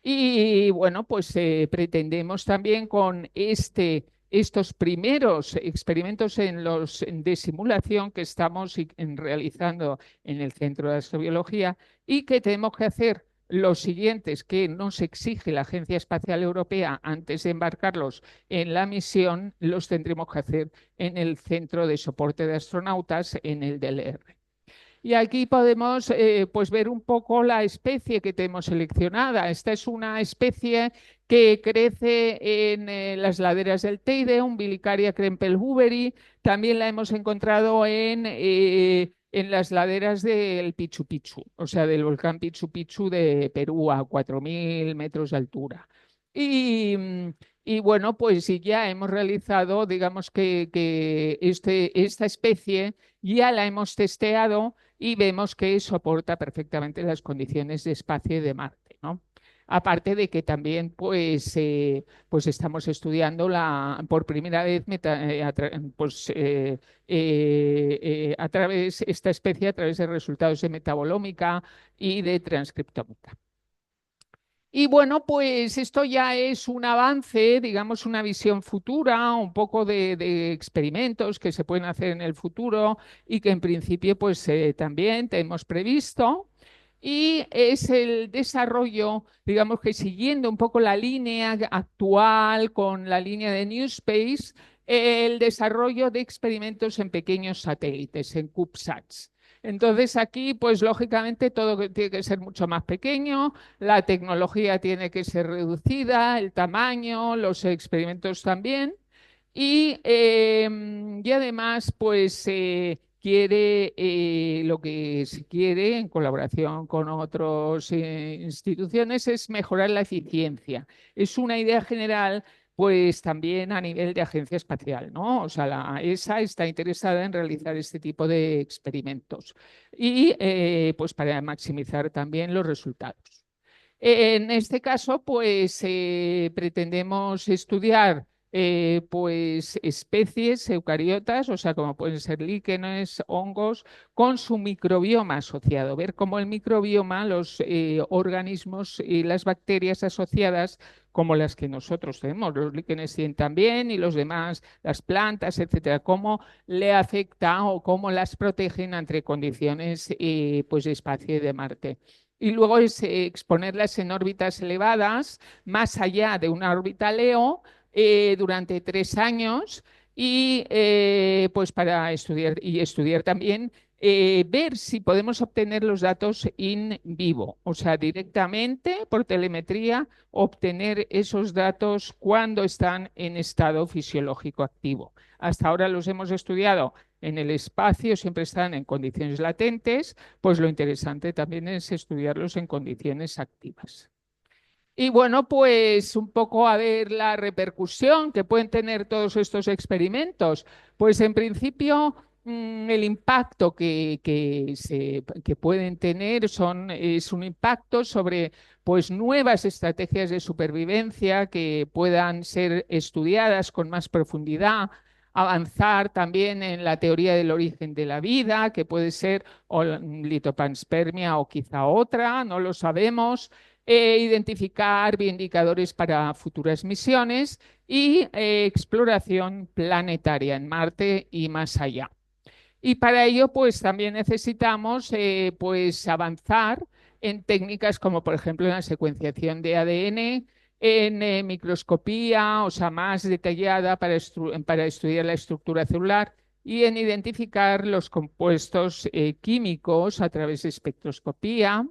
Y bueno, pues pretendemos también con estos primeros experimentos de simulación que estamos realizando en el Centro de Astrobiología y que tenemos que hacer los siguientes que nos exige la Agencia Espacial Europea antes de embarcarlos en la misión, los tendremos que hacer en el Centro de Soporte de Astronautas, en el DLR. Y aquí podemos pues ver un poco la especie que tenemos seleccionada. Esta es una especie que crece en las laderas del Teide, Umbilicaria krempelhuberi. También la hemos encontrado en las laderas del Pichu Picchu, o sea, del volcán Pichu Picchu de Perú a 4.000 metros de altura. Y, y bueno, pues sí, ya hemos realizado, digamos que esta especie ya la hemos testeado y vemos que soporta perfectamente las condiciones de espacio y de Marte, ¿no? Aparte de que también pues estamos estudiando por primera vez a través esta especie a través de resultados de metabolómica y de transcriptómica. Y bueno, pues esto ya es un avance, digamos, una visión futura, un poco de experimentos que se pueden hacer en el futuro y que en principio pues también tenemos previsto. Y es el desarrollo, digamos que siguiendo un poco la línea actual con la línea de New Space, el desarrollo de experimentos en pequeños satélites, en CubeSats. Entonces aquí, pues lógicamente todo tiene que ser mucho más pequeño, la tecnología tiene que ser reducida, el tamaño, los experimentos también. Y además, pues quiere lo que se quiere en colaboración con otras instituciones es mejorar la eficiencia. Es una idea general, pues también a nivel de agencia espacial, ¿no? O sea, la ESA está interesada en realizar este tipo de experimentos y pues para maximizar también los resultados. En este caso, pues pretendemos estudiar pues especies eucariotas, o sea, como pueden ser líquenes, hongos, con su microbioma asociado, ver cómo el microbioma, los organismos y las bacterias asociadas, como las que nosotros tenemos, los líquenes tienen también y los demás, las plantas, etcétera, cómo le afecta o cómo las protegen ante condiciones pues de espacio y de Marte y luego es exponerlas en órbitas elevadas, más allá de una órbita LEO, durante 3 años y pues para estudiar también, ver si podemos obtener los datos in vivo, o sea, directamente por telemetría, obtener esos datos cuando están en estado fisiológico activo. Hasta ahora los hemos estudiado en el espacio, siempre están en condiciones latentes, pues lo interesante también es estudiarlos en condiciones activas. Y bueno, pues un poco a ver la repercusión que pueden tener todos estos experimentos. Pues en principio el impacto que pueden tener es un impacto sobre pues nuevas estrategias de supervivencia que puedan ser estudiadas con más profundidad, avanzar también en la teoría del origen de la vida, que puede ser o litopanspermia o quizá otra, no lo sabemos, identificar bioindicadores para futuras misiones y exploración planetaria en Marte y más allá. Y para ello, pues también necesitamos pues avanzar en técnicas como, por ejemplo, en la secuenciación de ADN, en microscopía, o sea, más detallada para estudiar la estructura celular y en identificar los compuestos químicos a través de espectroscopía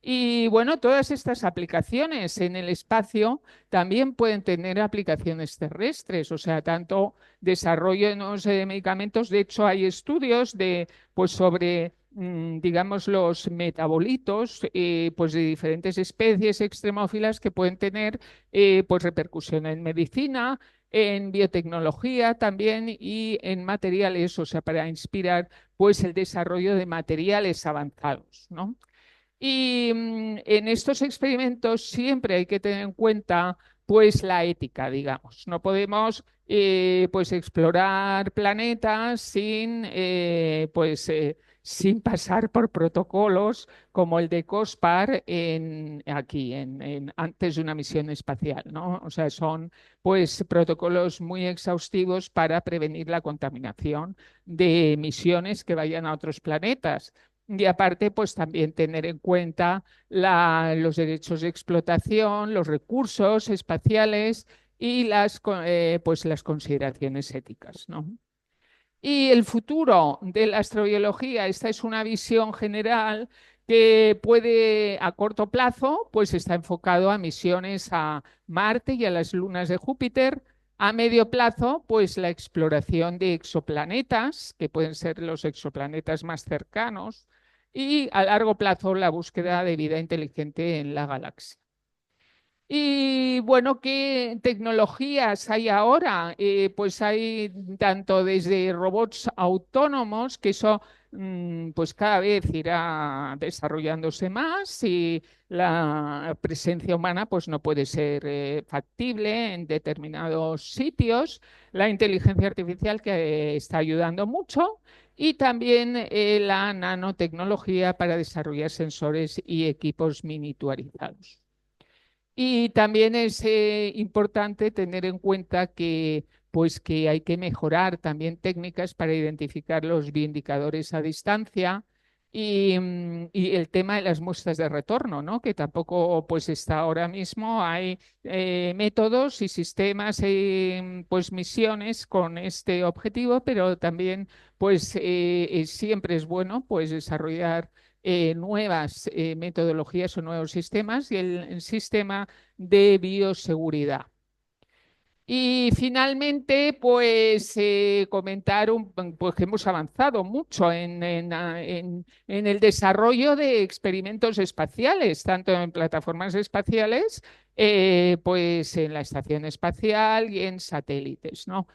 Y bueno, todas estas aplicaciones en el espacio también pueden tener aplicaciones terrestres, o sea, tanto desarrollo de nuevos medicamentos. De hecho, hay estudios pues sobre, digamos, los metabolitos pues de diferentes especies extremófilas que pueden tener pues repercusión en medicina, en biotecnología también y en materiales, o sea, para inspirar pues el desarrollo de materiales avanzados, ¿no? Y en estos experimentos siempre hay que tener en cuenta pues la ética, digamos. No podemos pues explorar planetas sin pasar por protocolos como el de COSPAR antes de una misión espacial, ¿no? O sea, son pues protocolos muy exhaustivos para prevenir la contaminación de misiones que vayan a otros planetas. Y aparte, pues también tener en cuenta los derechos de explotación, los recursos espaciales y pues las consideraciones éticas, ¿no? Y el futuro de la astrobiología, esta es una visión general que puede a corto plazo, pues está enfocado a misiones a Marte y a las lunas de Júpiter. A medio plazo, pues la exploración de exoplanetas, que pueden ser los exoplanetas más cercanos, y a largo plazo la búsqueda de vida inteligente en la galaxia. Y bueno, ¿qué tecnologías hay ahora? Pues hay tanto desde robots autónomos, que eso pues cada vez irá desarrollándose más y la presencia humana pues no puede ser factible en determinados sitios. La inteligencia artificial que está ayudando mucho y también la nanotecnología para desarrollar sensores y equipos miniaturizados. Y también es importante tener en cuenta pues, que hay que mejorar también técnicas para identificar los bioindicadores a distancia y el tema de las muestras de retorno, ¿no? Que tampoco pues, está ahora mismo. Hay métodos y sistemas, pues misiones con este objetivo, pero también pues, siempre es bueno pues, desarrollar nuevas metodologías o nuevos sistemas y el sistema de bioseguridad. Y finalmente, pues comentar pues, que hemos avanzado mucho en el desarrollo de experimentos espaciales, tanto en plataformas espaciales, pues en la estación espacial y en satélites, ¿no?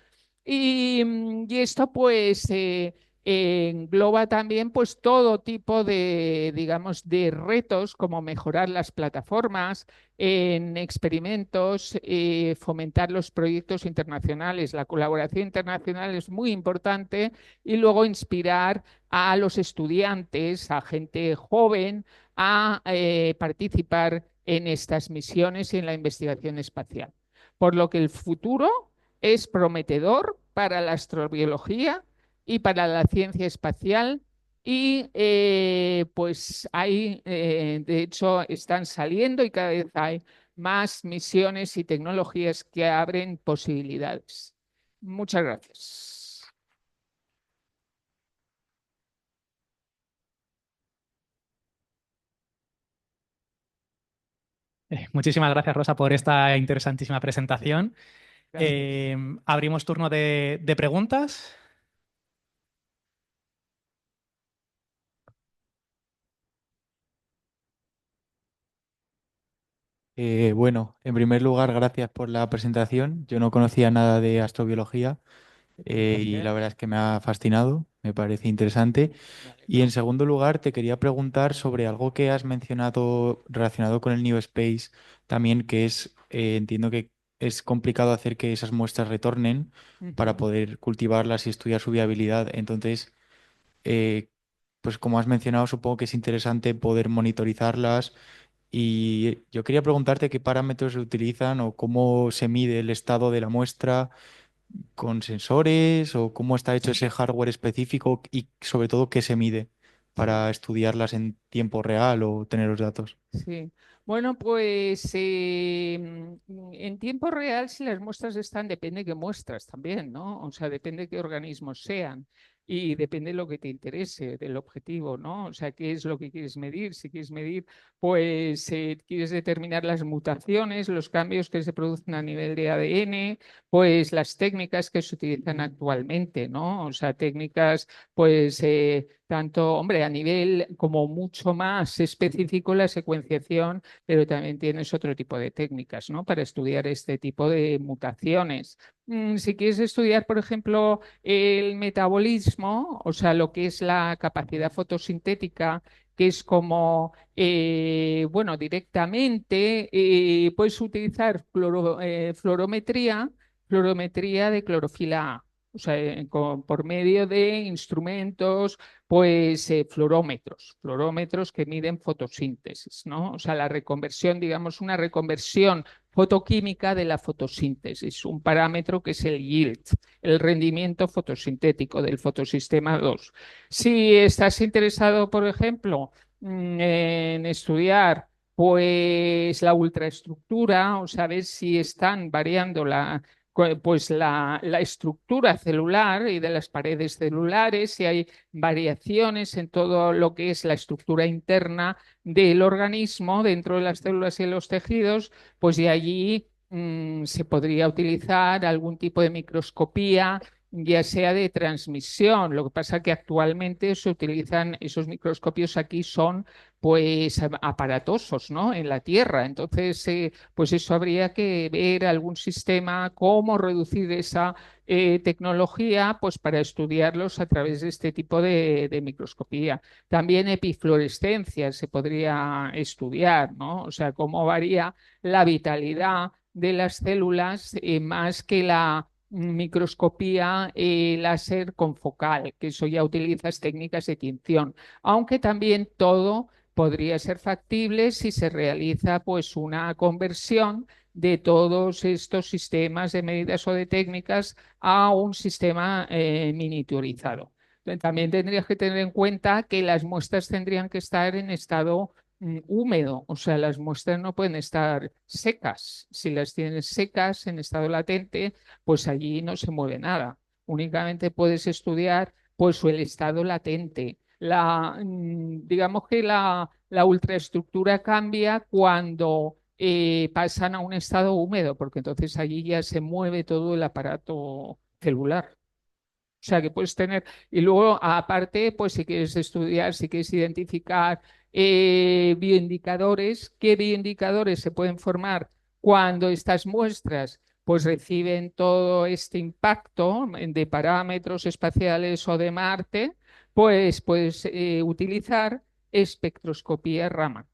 Y esto pues engloba también pues todo tipo de, digamos, de retos como mejorar las plataformas en experimentos, fomentar los proyectos internacionales. La colaboración internacional es muy importante y luego inspirar a los estudiantes, a gente joven, a participar en estas misiones y en la investigación espacial. Por lo que el futuro es prometedor para la astrobiología y para la ciencia espacial y pues hay, de hecho, están saliendo y cada vez hay más misiones y tecnologías que abren posibilidades. Muchas gracias. Muchísimas gracias, Rosa, por esta interesantísima presentación. Gracias. Abrimos turno de preguntas. Bueno, en primer lugar, gracias por la presentación. Yo no conocía nada de astrobiología Un y placer. la verdad es que me ha fascinado, me parece interesante. Me Y en alegro. segundo lugar, te quería preguntar sobre algo que has mencionado relacionado con el New Space, también que entiendo que es complicado hacer que esas muestras retornen para Ujú. poder cultivarlas y estudiar su viabilidad. Entonces, eh, pues como has mencionado, supongo que es interesante poder monitorizarlas y yo quería preguntarte qué parámetros se utilizan o cómo se mide el estado de la muestra con sensores o cómo está hecho ese hardware específico y sobre todo qué se mide Sí. para estudiarlas en tiempo real o tener los datos. Sí, bueno, pues en tiempo real, si las muestras están, depende de qué muestras también, ¿no? O sea, depende de qué organismos sean. y depende de lo que te interese, del objetivo, ¿no? O sea, ¿qué es lo que quieres medir? Si quieres medir, pues quieres determinar las mutaciones, los cambios que se producen a nivel de ADN, pues las técnicas que se utilizan actualmente, ¿no? O sea, técnicas, pues tanto, hombre, a nivel como mucho más específico la secuenciación, pero también tienes otro tipo de técnicas, ¿no? Para estudiar este tipo de mutaciones. Si quieres estudiar, por ejemplo, el metabolismo, o sea, lo que es la capacidad fotosintética, que es como, bueno, directamente puedes utilizar fluorometría de clorofila A, o sea, por medio de instrumentos, pues fluorómetros que miden fotosíntesis, ¿no? O sea, la reconversión, digamos, una reconversión fotoquímica de la fotosíntesis, un parámetro que es el yield, el rendimiento fotosintético del fotosistema 2. Si estás interesado, por ejemplo, en estudiar pues la ultraestructura, o saber si están variando pues la estructura celular y de las paredes celulares, si hay variaciones en todo lo que es la estructura interna del organismo dentro de las células y los tejidos, pues de allí se podría utilizar algún tipo de microscopía, ya sea de transmisión. Lo que pasa que actualmente se utilizan esos microscopios aquí son pues aparatosos, ¿no? En la Tierra. Entonces, pues eso habría que ver algún sistema, cómo reducir esa tecnología, pues para estudiarlos a través de este tipo de microscopía. También epifluorescencia se podría estudiar, ¿no? O sea, cómo varía la vitalidad de las células más que la microscopía láser confocal, que eso ya utilizas técnicas de tinción, aunque también todo podría ser factible si se realiza pues una conversión de todos estos sistemas de medidas o de técnicas a un sistema miniaturizado. También tendrías que tener en cuenta que las muestras tendrían que estar en estado húmedo, o sea, las muestras no pueden estar secas. Si las tienes secas en estado latente, pues allí no se mueve nada. Únicamente puedes estudiar pues el estado latente. Digamos que la ultraestructura cambia cuando pasan a un estado húmedo, porque entonces allí ya se mueve todo el aparato celular. O sea, que puedes tener, y luego aparte, pues si quieres estudiar, si quieres identificar bioindicadores, ¿qué bioindicadores se pueden formar cuando estas muestras pues reciben todo este impacto de parámetros espaciales o de Marte? Pues puedes utilizar espectroscopía Raman.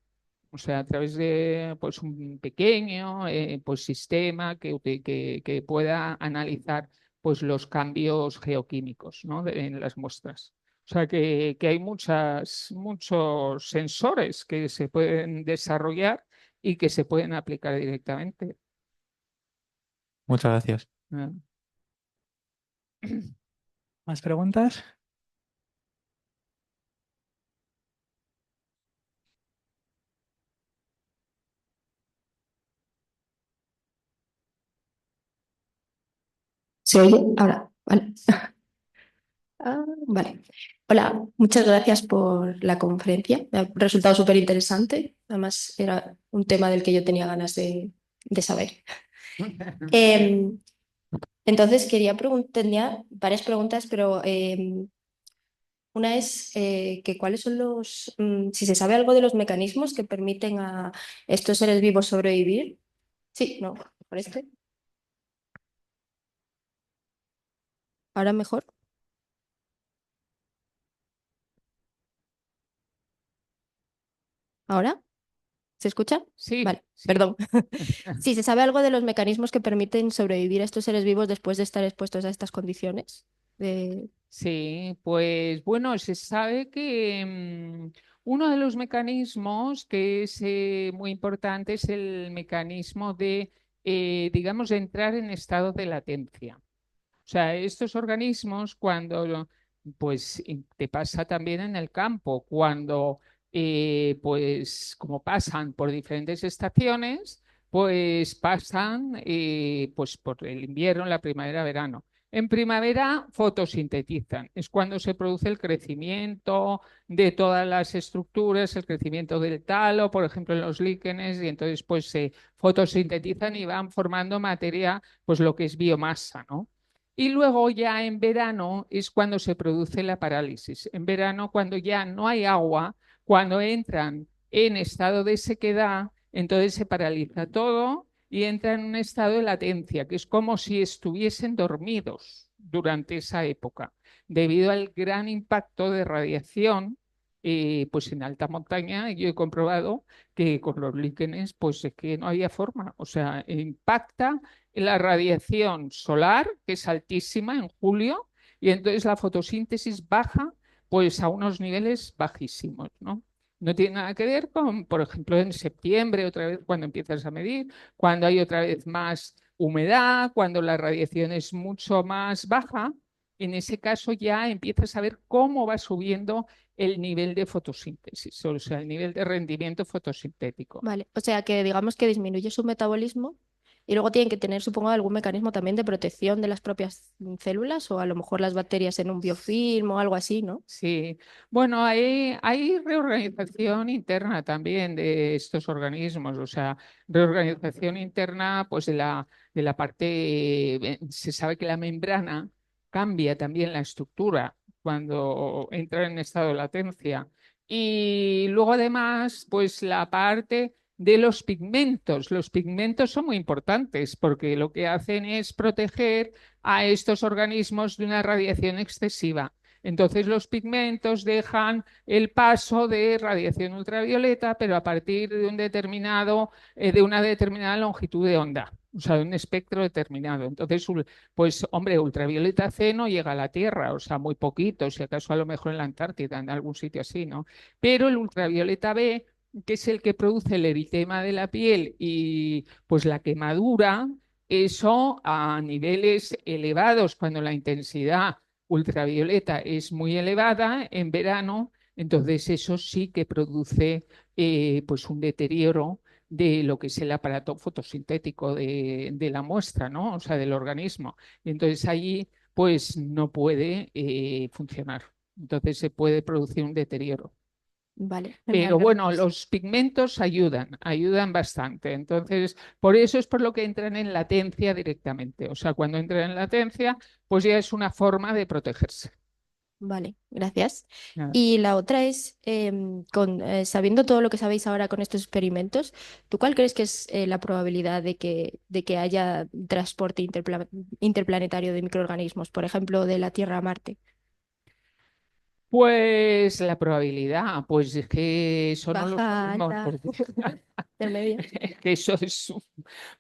O sea, a través de pues, un pequeño pues, sistema que pueda analizar pues, los cambios geoquímicos, ¿no? En las muestras. O sea, que hay muchos sensores que se pueden desarrollar y que se pueden aplicar directamente. Muchas gracias. Ah. ¿Más preguntas? ¿Se oye? Ahora, vale. Vale. Hola, muchas gracias por la conferencia. Me ha resultado súper interesante. Además, era un tema del que yo tenía ganas de saber. Em, entonces, tenía varias preguntas, pero una es que cuáles son si se sabe algo de los mecanismos que permiten a estos seres vivos sobrevivir. Sí, no, por este. Ahora mejor. ¿Ahora? ¿Se escucha? Sí, Vale, sí. perdón. Sí, ¿se sabe algo de los mecanismos que permiten sobrevivir a estos seres vivos después de estar expuestos a estas condiciones? Sí, pues bueno, se sabe que uno de los mecanismos que es muy importante es el mecanismo de, digamos, de entrar en estado de latencia. O sea, estos organismos cuando, pues te pasa también en el campo, cuando, pues como pasan por diferentes estaciones, pues pasan, pues por el invierno, la primavera, verano. En primavera fotosintetizan, es cuando se produce el crecimiento de todas las estructuras, el crecimiento del talo, por ejemplo, en los líquenes, y entonces pues se fotosintetizan y van formando materia, pues lo que es biomasa, ¿no? Y luego ya en verano es cuando se produce la parálisis. En verano, cuando ya no hay agua, cuando entran en estado de sequedad, entonces se paraliza todo y entran en un estado de latencia, que es como si estuviesen dormidos durante esa época, debido al gran impacto de radiación. Pues en alta montaña yo he comprobado que con los líquenes pues es que no había forma, o sea, impacta la radiación solar, que es altísima en julio, y entonces la fotosíntesis baja pues a unos niveles bajísimos, ¿no? No tiene nada que ver con, por ejemplo, en septiembre, otra vez cuando empiezas a medir, cuando hay otra vez más humedad, cuando la radiación es mucho más baja, en ese caso ya empiezas a ver cómo va subiendo el nivel de fotosíntesis, o sea, el nivel de rendimiento fotosintético. Vale, o sea que digamos que disminuye su metabolismo y luego tienen que tener, supongo, algún mecanismo también de protección de las propias células o a lo mejor las bacterias en un biofilm o algo así, ¿no? Sí, bueno, hay reorganización interna también de estos organismos, o sea, reorganización interna pues de la parte, se sabe que la membrana cambia también la estructura cuando entra en estado de latencia. Y luego además, pues la parte de los pigmentos son muy importantes porque lo que hacen es proteger a estos organismos de una radiación excesiva. Entonces los pigmentos dejan el paso de radiación ultravioleta, pero a partir de un determinado, de una determinada longitud de onda, o sea, de un espectro determinado. Entonces, pues hombre, ultravioleta C no llega a la Tierra, o sea, muy poquito, si acaso a lo mejor en la Antártida, en algún sitio así, ¿no? Pero el ultravioleta B, que es el que produce el eritema de la piel y pues la quemadura, eso a niveles elevados, cuando la intensidad ultravioleta es muy elevada en verano, entonces eso sí que produce pues un deterioro de lo que es el aparato fotosintético de la muestra, ¿no? O sea, del organismo. Y entonces allí pues no puede funcionar. Entonces se puede producir un deterioro. Vale, genial, Pero bueno, gracias. los pigmentos ayudan bastante. Entonces, por eso es por lo que entran en latencia directamente. O sea, cuando entran en latencia, pues ya es una forma de protegerse. Vale, gracias. Nada. Y la otra es, sabiendo todo lo que sabéis ahora con estos experimentos, ¿tú cuál crees que es la probabilidad de que haya transporte interplanetario de microorganismos, por ejemplo, de la Tierra a Marte? Pues la probabilidad, pues es que eso no lo Baja, sabemos, alta, porque del medio. es que eso es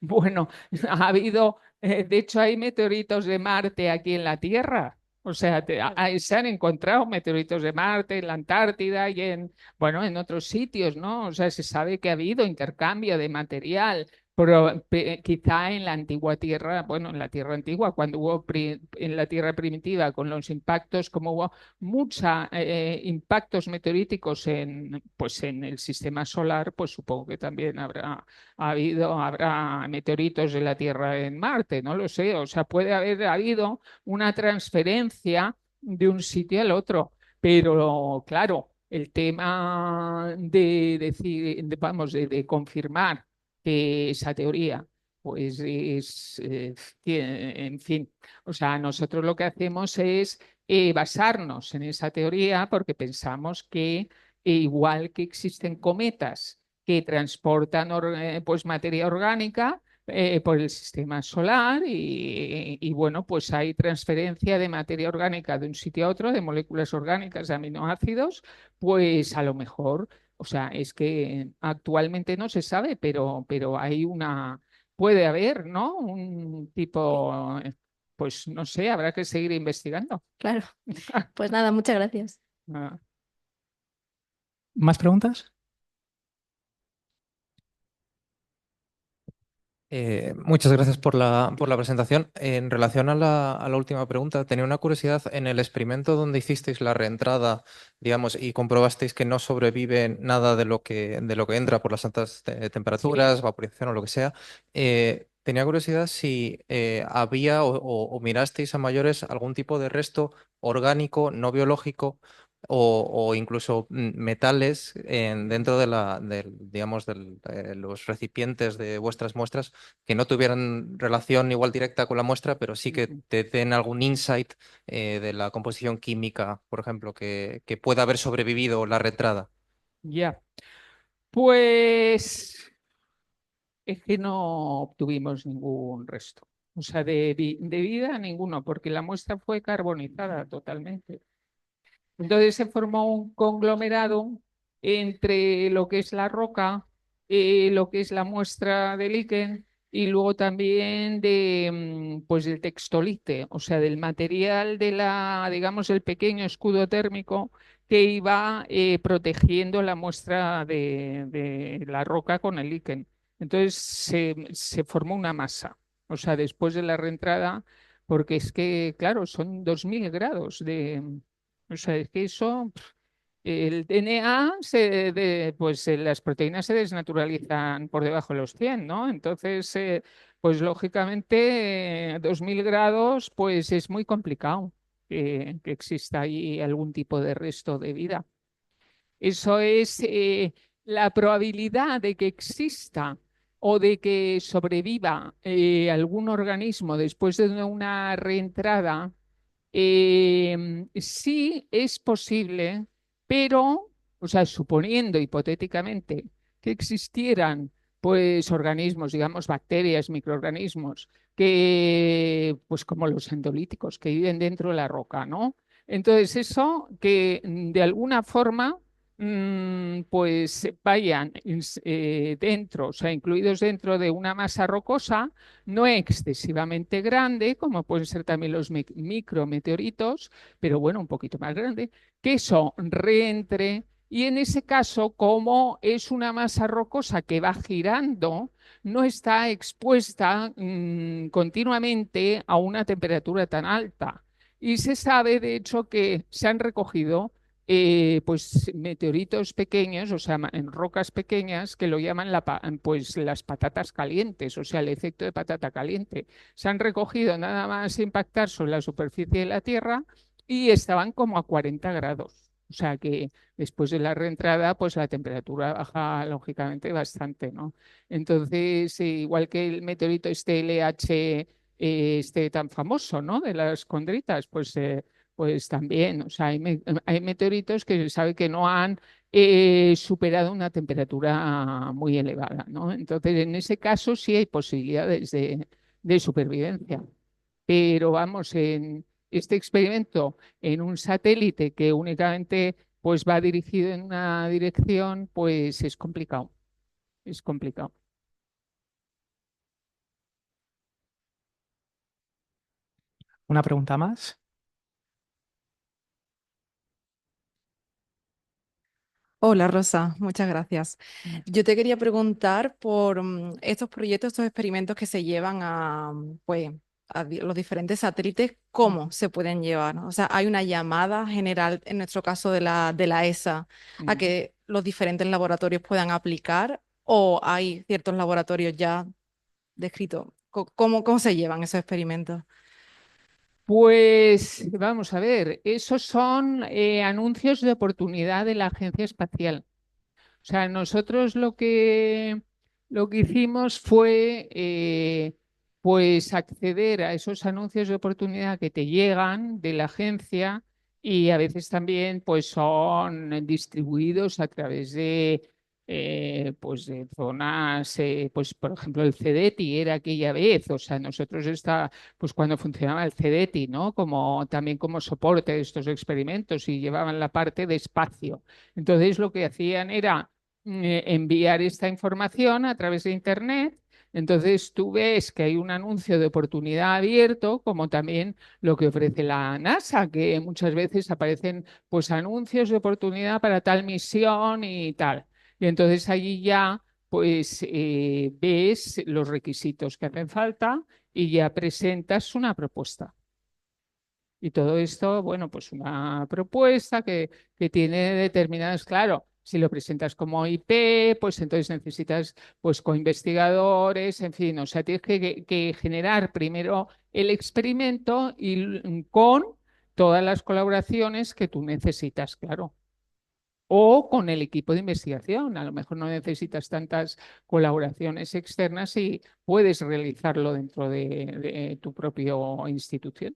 bueno, ha habido, de hecho hay meteoritos de Marte aquí en la Tierra. O sea, se han encontrado meteoritos de Marte en la Antártida y bueno, en otros sitios, ¿no? O sea, se sabe que ha habido intercambio de material, pero quizá en la antigua Tierra, bueno, en la Tierra antigua, cuando hubo en la Tierra primitiva, con los impactos, como hubo muchos impactos meteoríticos pues en el sistema solar, pues supongo que también habrá meteoritos de la Tierra en Marte, no lo sé. O sea, puede haber habido una transferencia de un sitio al otro, pero claro, el tema de decir, vamos, de confirmar que esa teoría pues en fin, o sea, nosotros lo que hacemos es basarnos en esa teoría porque pensamos que igual que existen cometas que transportan pues materia orgánica por el sistema solar y bueno, pues hay transferencia de materia orgánica de un sitio a otro, de moléculas orgánicas, de aminoácidos, pues a lo mejor, o sea, es que actualmente no se sabe, pero hay puede haber, ¿no? Un tipo, pues no sé, habrá que seguir investigando. Claro. Pues nada, muchas gracias. Ah. ¿Más preguntas? Muchas gracias por la presentación. En relación a a la última pregunta, tenía una curiosidad. En el experimento donde hicisteis la reentrada, digamos, y comprobasteis que no sobrevive nada de lo que entra por las altas temperaturas, vaporización o lo que sea, tenía curiosidad si había o mirasteis a mayores algún tipo de resto orgánico, no biológico o incluso metales dentro digamos, los recipientes de vuestras muestras que no tuvieran relación igual directa con la muestra, pero sí que te den algún insight de la composición química, por ejemplo, que pueda haber sobrevivido la reentrada. Ya, pues es que no obtuvimos ningún resto. O sea, de vida ninguno, porque la muestra fue carbonizada totalmente. Entonces se formó un conglomerado entre lo que es la roca, lo que es la muestra de líquen y luego también pues del textolite, o sea, del material de digamos, el pequeño escudo térmico que iba protegiendo la muestra de la roca con el líquen. Entonces se formó una masa, o sea, después de la reentrada, porque es que, claro, son 2000 grados o sea, es que eso, el DNA, pues las proteínas se desnaturalizan por debajo de los 100, ¿no? Entonces, pues lógicamente, 2000 grados, pues es muy complicado que exista ahí algún tipo de resto de vida. Eso es la probabilidad de que exista o de que sobreviva algún organismo después de una reentrada. Sí es posible, pero, o sea, suponiendo hipotéticamente que existieran, pues, organismos, digamos, bacterias, microorganismos, que, pues, como los endolíticos, que viven dentro de la roca, ¿no? Entonces, eso que de alguna forma, pues, vayan dentro, o sea, incluidos dentro de una masa rocosa no excesivamente grande, como pueden ser también los micrometeoritos, pero bueno, un poquito más grande, que eso reentre y en ese caso, como es una masa rocosa que va girando, no está expuesta continuamente a una temperatura tan alta. Y se sabe, de hecho, que se han recogido pues meteoritos pequeños, o sea, en rocas pequeñas que lo llaman pues las patatas calientes, o sea, el efecto de patata caliente. Se han recogido nada más impactar sobre la superficie de la Tierra y estaban como a 40 grados. O sea que después de la reentrada, pues la temperatura baja lógicamente bastante, ¿no? Entonces, igual que el meteorito este LH, este tan famoso, ¿no? De las condritas, pues también, o sea, hay meteoritos que se sabe que no han superado una temperatura muy elevada, ¿no? Entonces, en ese caso sí hay posibilidades de supervivencia. Pero vamos, en este experimento, en un satélite que únicamente pues va dirigido en una dirección, pues es complicado, es complicado. ¿Una pregunta más? Hola Rosa, muchas gracias. Yo te quería preguntar por estos proyectos, estos experimentos que se llevan a, pues, los diferentes satélites, ¿cómo se pueden llevar? O sea, hay una llamada general, en nuestro caso de la ESA, a Mm. que los diferentes laboratorios puedan aplicar o hay ciertos laboratorios ya descritos. ¿Cómo se llevan esos experimentos? Pues vamos a ver, esos son anuncios de oportunidad de la Agencia Espacial. O sea, nosotros lo que hicimos fue pues acceder a esos anuncios de oportunidad que te llegan de la agencia y a veces también pues son distribuidos a través pues de zonas, pues por ejemplo el CEDETI era aquella vez, o sea, nosotros pues cuando funcionaba el CEDETI, ¿no? Como también como soporte de estos experimentos y llevaban la parte de espacio. Entonces lo que hacían era enviar esta información a través de Internet. Entonces tú ves que hay un anuncio de oportunidad abierto, como también lo que ofrece la NASA, que muchas veces aparecen pues anuncios de oportunidad para tal misión y tal. Y entonces allí ya pues ves los requisitos que hacen falta y ya presentas una propuesta. Y todo esto, bueno, pues una propuesta que tiene determinadas, claro, Si lo presentas como OIP, pues entonces necesitas pues coinvestigadores, en fin, o sea, tienes que generar primero el experimento y con todas las colaboraciones que tú necesitas, claro. O con el equipo de investigación. A lo mejor no necesitas tantas colaboraciones externas y puedes realizarlo dentro de tu propia institución.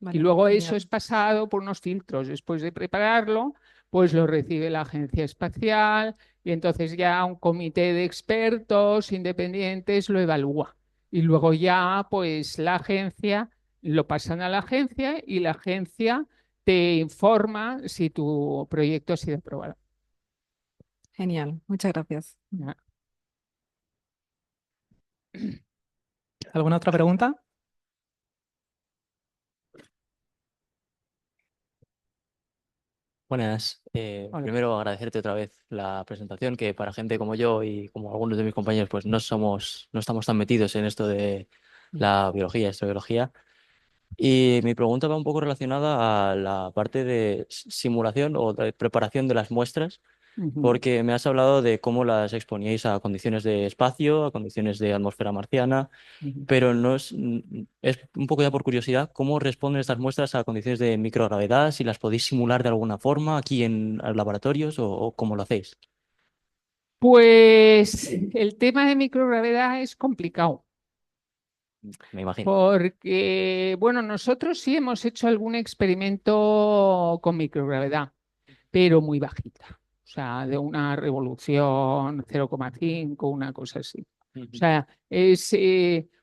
Y Vale, luego eso genial. es pasado por unos filtros. Después de prepararlo, pues lo recibe la Agencia Espacial y entonces ya un comité de expertos independientes lo evalúa. Y luego ya, pues la agencia, lo pasan a la agencia y la agencia te informa si tu proyecto ha sido aprobado. Genial, muchas gracias. Ya. ¿Alguna otra pregunta? Buenas. Hola. Primero agradecerte otra vez la presentación, que para gente como yo y como algunos de mis compañeros, pues no estamos tan metidos en esto de la biología, astrobiología. Y mi pregunta va un poco relacionada a la parte de simulación o de preparación de las muestras, Ujú, porque me has hablado de cómo las exponíais a condiciones de espacio, a condiciones de atmósfera marciana, ujú. pero no es un poco ya por curiosidad, ¿cómo responden estas muestras a condiciones de microgravedad? ¿Si las podéis simular de alguna forma aquí en los laboratorios o cómo lo hacéis? Pues el tema de microgravedad es complicado. Me imagino. Porque, bueno, nosotros sí hemos hecho algún experimento con microgravedad, pero muy bajita. O sea, de una revolución 0,5, una cosa así. O sea, es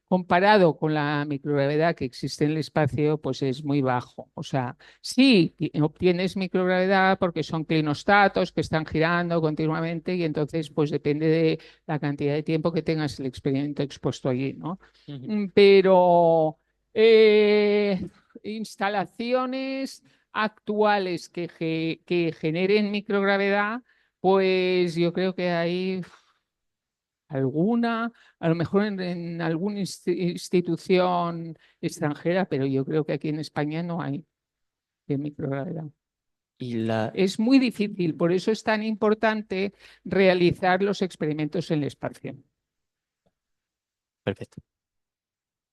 comparado con la microgravedad que existe en el espacio, pues es muy bajo. O sea, sí obtienes microgravedad porque son clinostatos que están girando continuamente y entonces, pues depende de la cantidad de tiempo que tengas el experimento expuesto allí, ¿no? Ujú. Pero instalaciones actuales que generen microgravedad, pues yo creo que hay alguna, a lo mejor en alguna institución extranjera, pero yo creo que aquí en España no hay de microgravedad. Y la... Es muy difícil, por eso es tan importante realizar los experimentos en el espacio. Perfecto.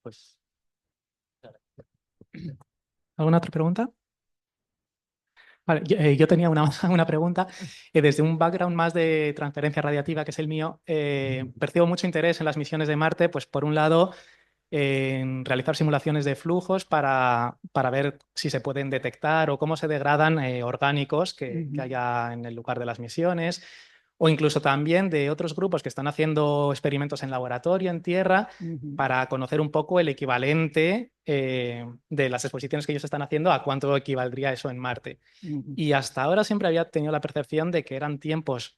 Pues ¿Alguna otra pregunta? Vale, yo tenía una, una pregunta. Desde un background más de transferencia radiativa, que es el mío, percibo mucho interés en las misiones de Marte, pues por un lado, en realizar simulaciones de flujos para ver si se pueden detectar o cómo se degradan orgánicos que haya en el lugar de las misiones, o incluso también de otros grupos que están haciendo experimentos en laboratorio, en tierra, Ujú, para conocer un poco el equivalente de las exposiciones que ellos están haciendo a cuánto equivaldría eso en Marte. ujú, Y hasta ahora siempre había tenido la percepción de que eran tiempos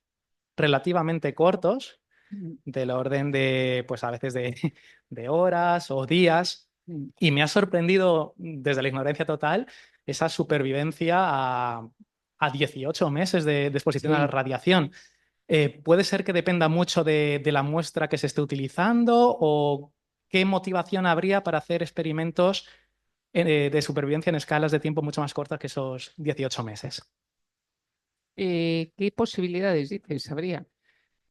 relativamente cortos, ujú, del orden de, pues a veces de horas o días, ujú. y me ha sorprendido desde la ignorancia total esa supervivencia a 18 meses de exposición a la Sí. radiación. ¿Puede ser que dependa mucho de la muestra que se esté utilizando o qué motivación habría para hacer experimentos de supervivencia en escalas de tiempo mucho más cortas que esos 18 meses? ¿Qué posibilidades dices? Habría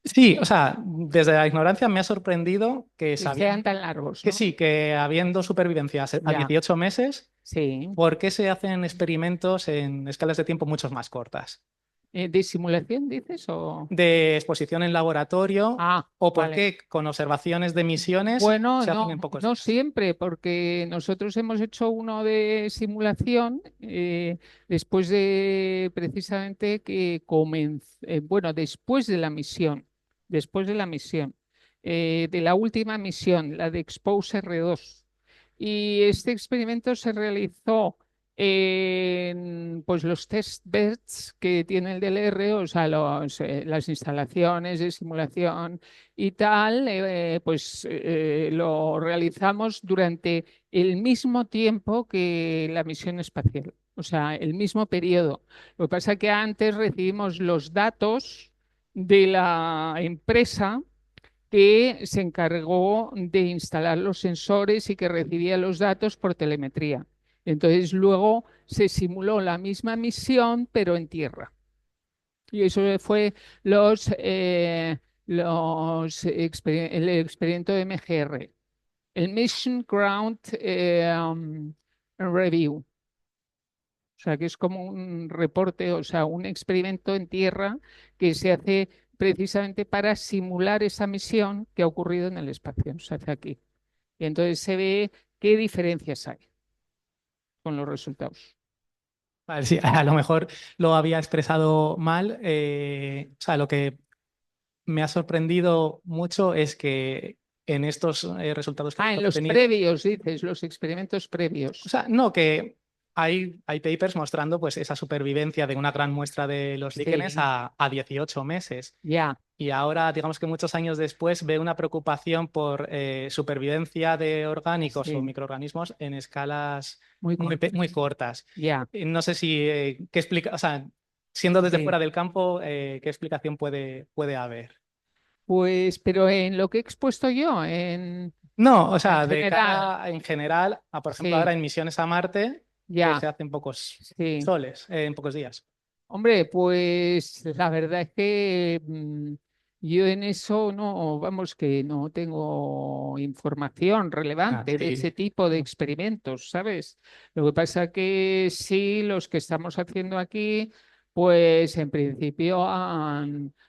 Sí, o sea, desde la ignorancia me ha sorprendido que que sean tan largos, que ¿no? sí, que habiendo supervivencias a Ya, 18 meses, sí. ¿por qué se hacen experimentos en escalas de tiempo mucho más cortas? ¿De simulación dices o...? De exposición en laboratorio Ah, o por vale. qué con observaciones de misiones Bueno, se hacen en no, pocos no días. siempre, porque nosotros hemos hecho uno de simulación después de precisamente que bueno, después de la misión, de la última misión, la de Expose R2. Y este experimento se realizó en pues, los test beds que tiene el DLR, o sea, las instalaciones de simulación y tal, pues lo realizamos durante el mismo tiempo que la misión espacial, o sea, el mismo periodo. Lo que pasa es que antes recibimos los datos de la empresa que se encargó de instalar los sensores y que recibía los datos por telemetría. Entonces luego se simuló la misma misión, pero en tierra. Y eso fue el experimento de MGR, el Mission Ground Review. O sea, que es como un reporte, o sea, un experimento en tierra que se hace precisamente para simular esa misión que ha ocurrido en el espacio. Se hace aquí. Y entonces se ve qué diferencias hay con los resultados. Vale, sí, a lo mejor lo había expresado mal. O sea, lo que me ha sorprendido mucho es que en estos resultados que En hemos los obtenido, previos, dices, los experimentos previos. o sea, no, que hay papers mostrando pues esa supervivencia de una gran muestra de los líquenes Sí, a 18 meses. ya, Y ahora, digamos que muchos años después, ve una preocupación por supervivencia de orgánicos o sí, microorganismos en escalas muy corto. muy cortas. Ya, No sé si, qué explica, o sea, siendo desde sí. fuera del campo, qué explicación puede haber. Pues, pero en lo que he expuesto yo, No, o en sea, de general, cara en general, a por ejemplo ahora sí, en misiones a Marte, que ya, se hacen pocos sí. soles, en pocos días. Hombre, pues la verdad es que yo en eso no, vamos, que no tengo información Ah, relevante de sí. ese tipo de experimentos, ¿sabes? Lo que pasa que sí, los que estamos haciendo aquí, pues en principio o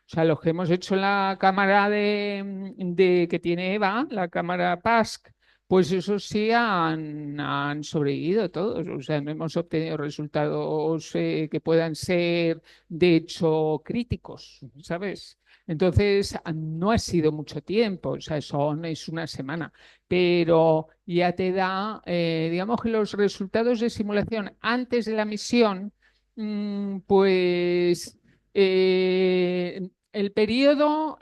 sea, los que hemos hecho en la cámara de que tiene Eva, la cámara PASC, pues eso sí han sobrevivido todos, o sea, no hemos obtenido resultados que puedan ser, de hecho, críticos, ¿sabes? Entonces, no ha sido mucho tiempo, o sea, es una semana, pero ya te da, digamos que los resultados de simulación antes de la misión, pues el periodo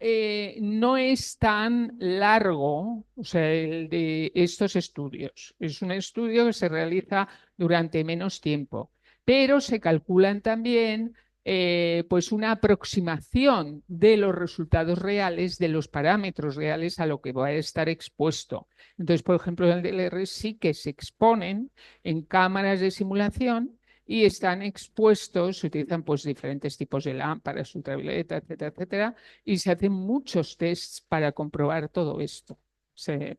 no es tan largo, o sea, el de estos estudios. Es un estudio que se realiza durante menos tiempo, pero se calculan también pues una aproximación de los resultados reales, de los parámetros reales a lo que va a estar expuesto. Entonces, por ejemplo, en el DLR sí que se exponen en cámaras de simulación y están expuestos, se utilizan pues diferentes tipos de lámparas, ultravioleta, etcétera, etcétera, y se hacen muchos tests para comprobar todo esto.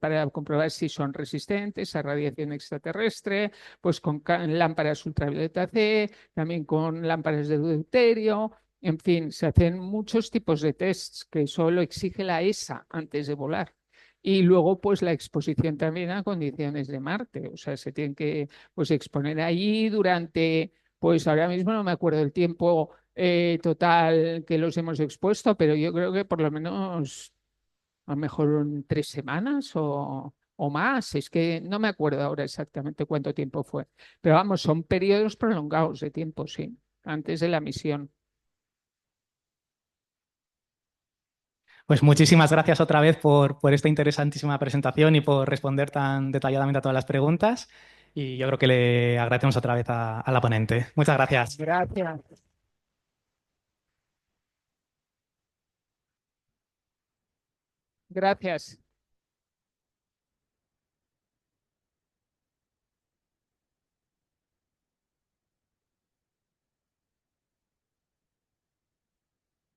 Para comprobar si son resistentes a radiación extraterrestre, pues con lámparas ultravioleta C, también con lámparas de deuterio, en fin, se hacen muchos tipos de tests que solo exige la ESA antes de volar. Y luego, pues la exposición también a condiciones de Marte, o sea, se tienen que pues exponer allí durante, pues ahora mismo no me acuerdo el tiempo total que los hemos expuesto, pero yo creo que por lo menos a lo mejor 3 semanas o más. Es que no me acuerdo ahora exactamente cuánto tiempo fue. Pero vamos, son periodos prolongados de tiempo, sí, antes de la misión. Pues muchísimas gracias otra vez por esta interesantísima presentación y por responder tan detalladamente a todas las preguntas. Y yo creo que le agradecemos otra vez a la ponente. Muchas gracias. Gracias. Gracias.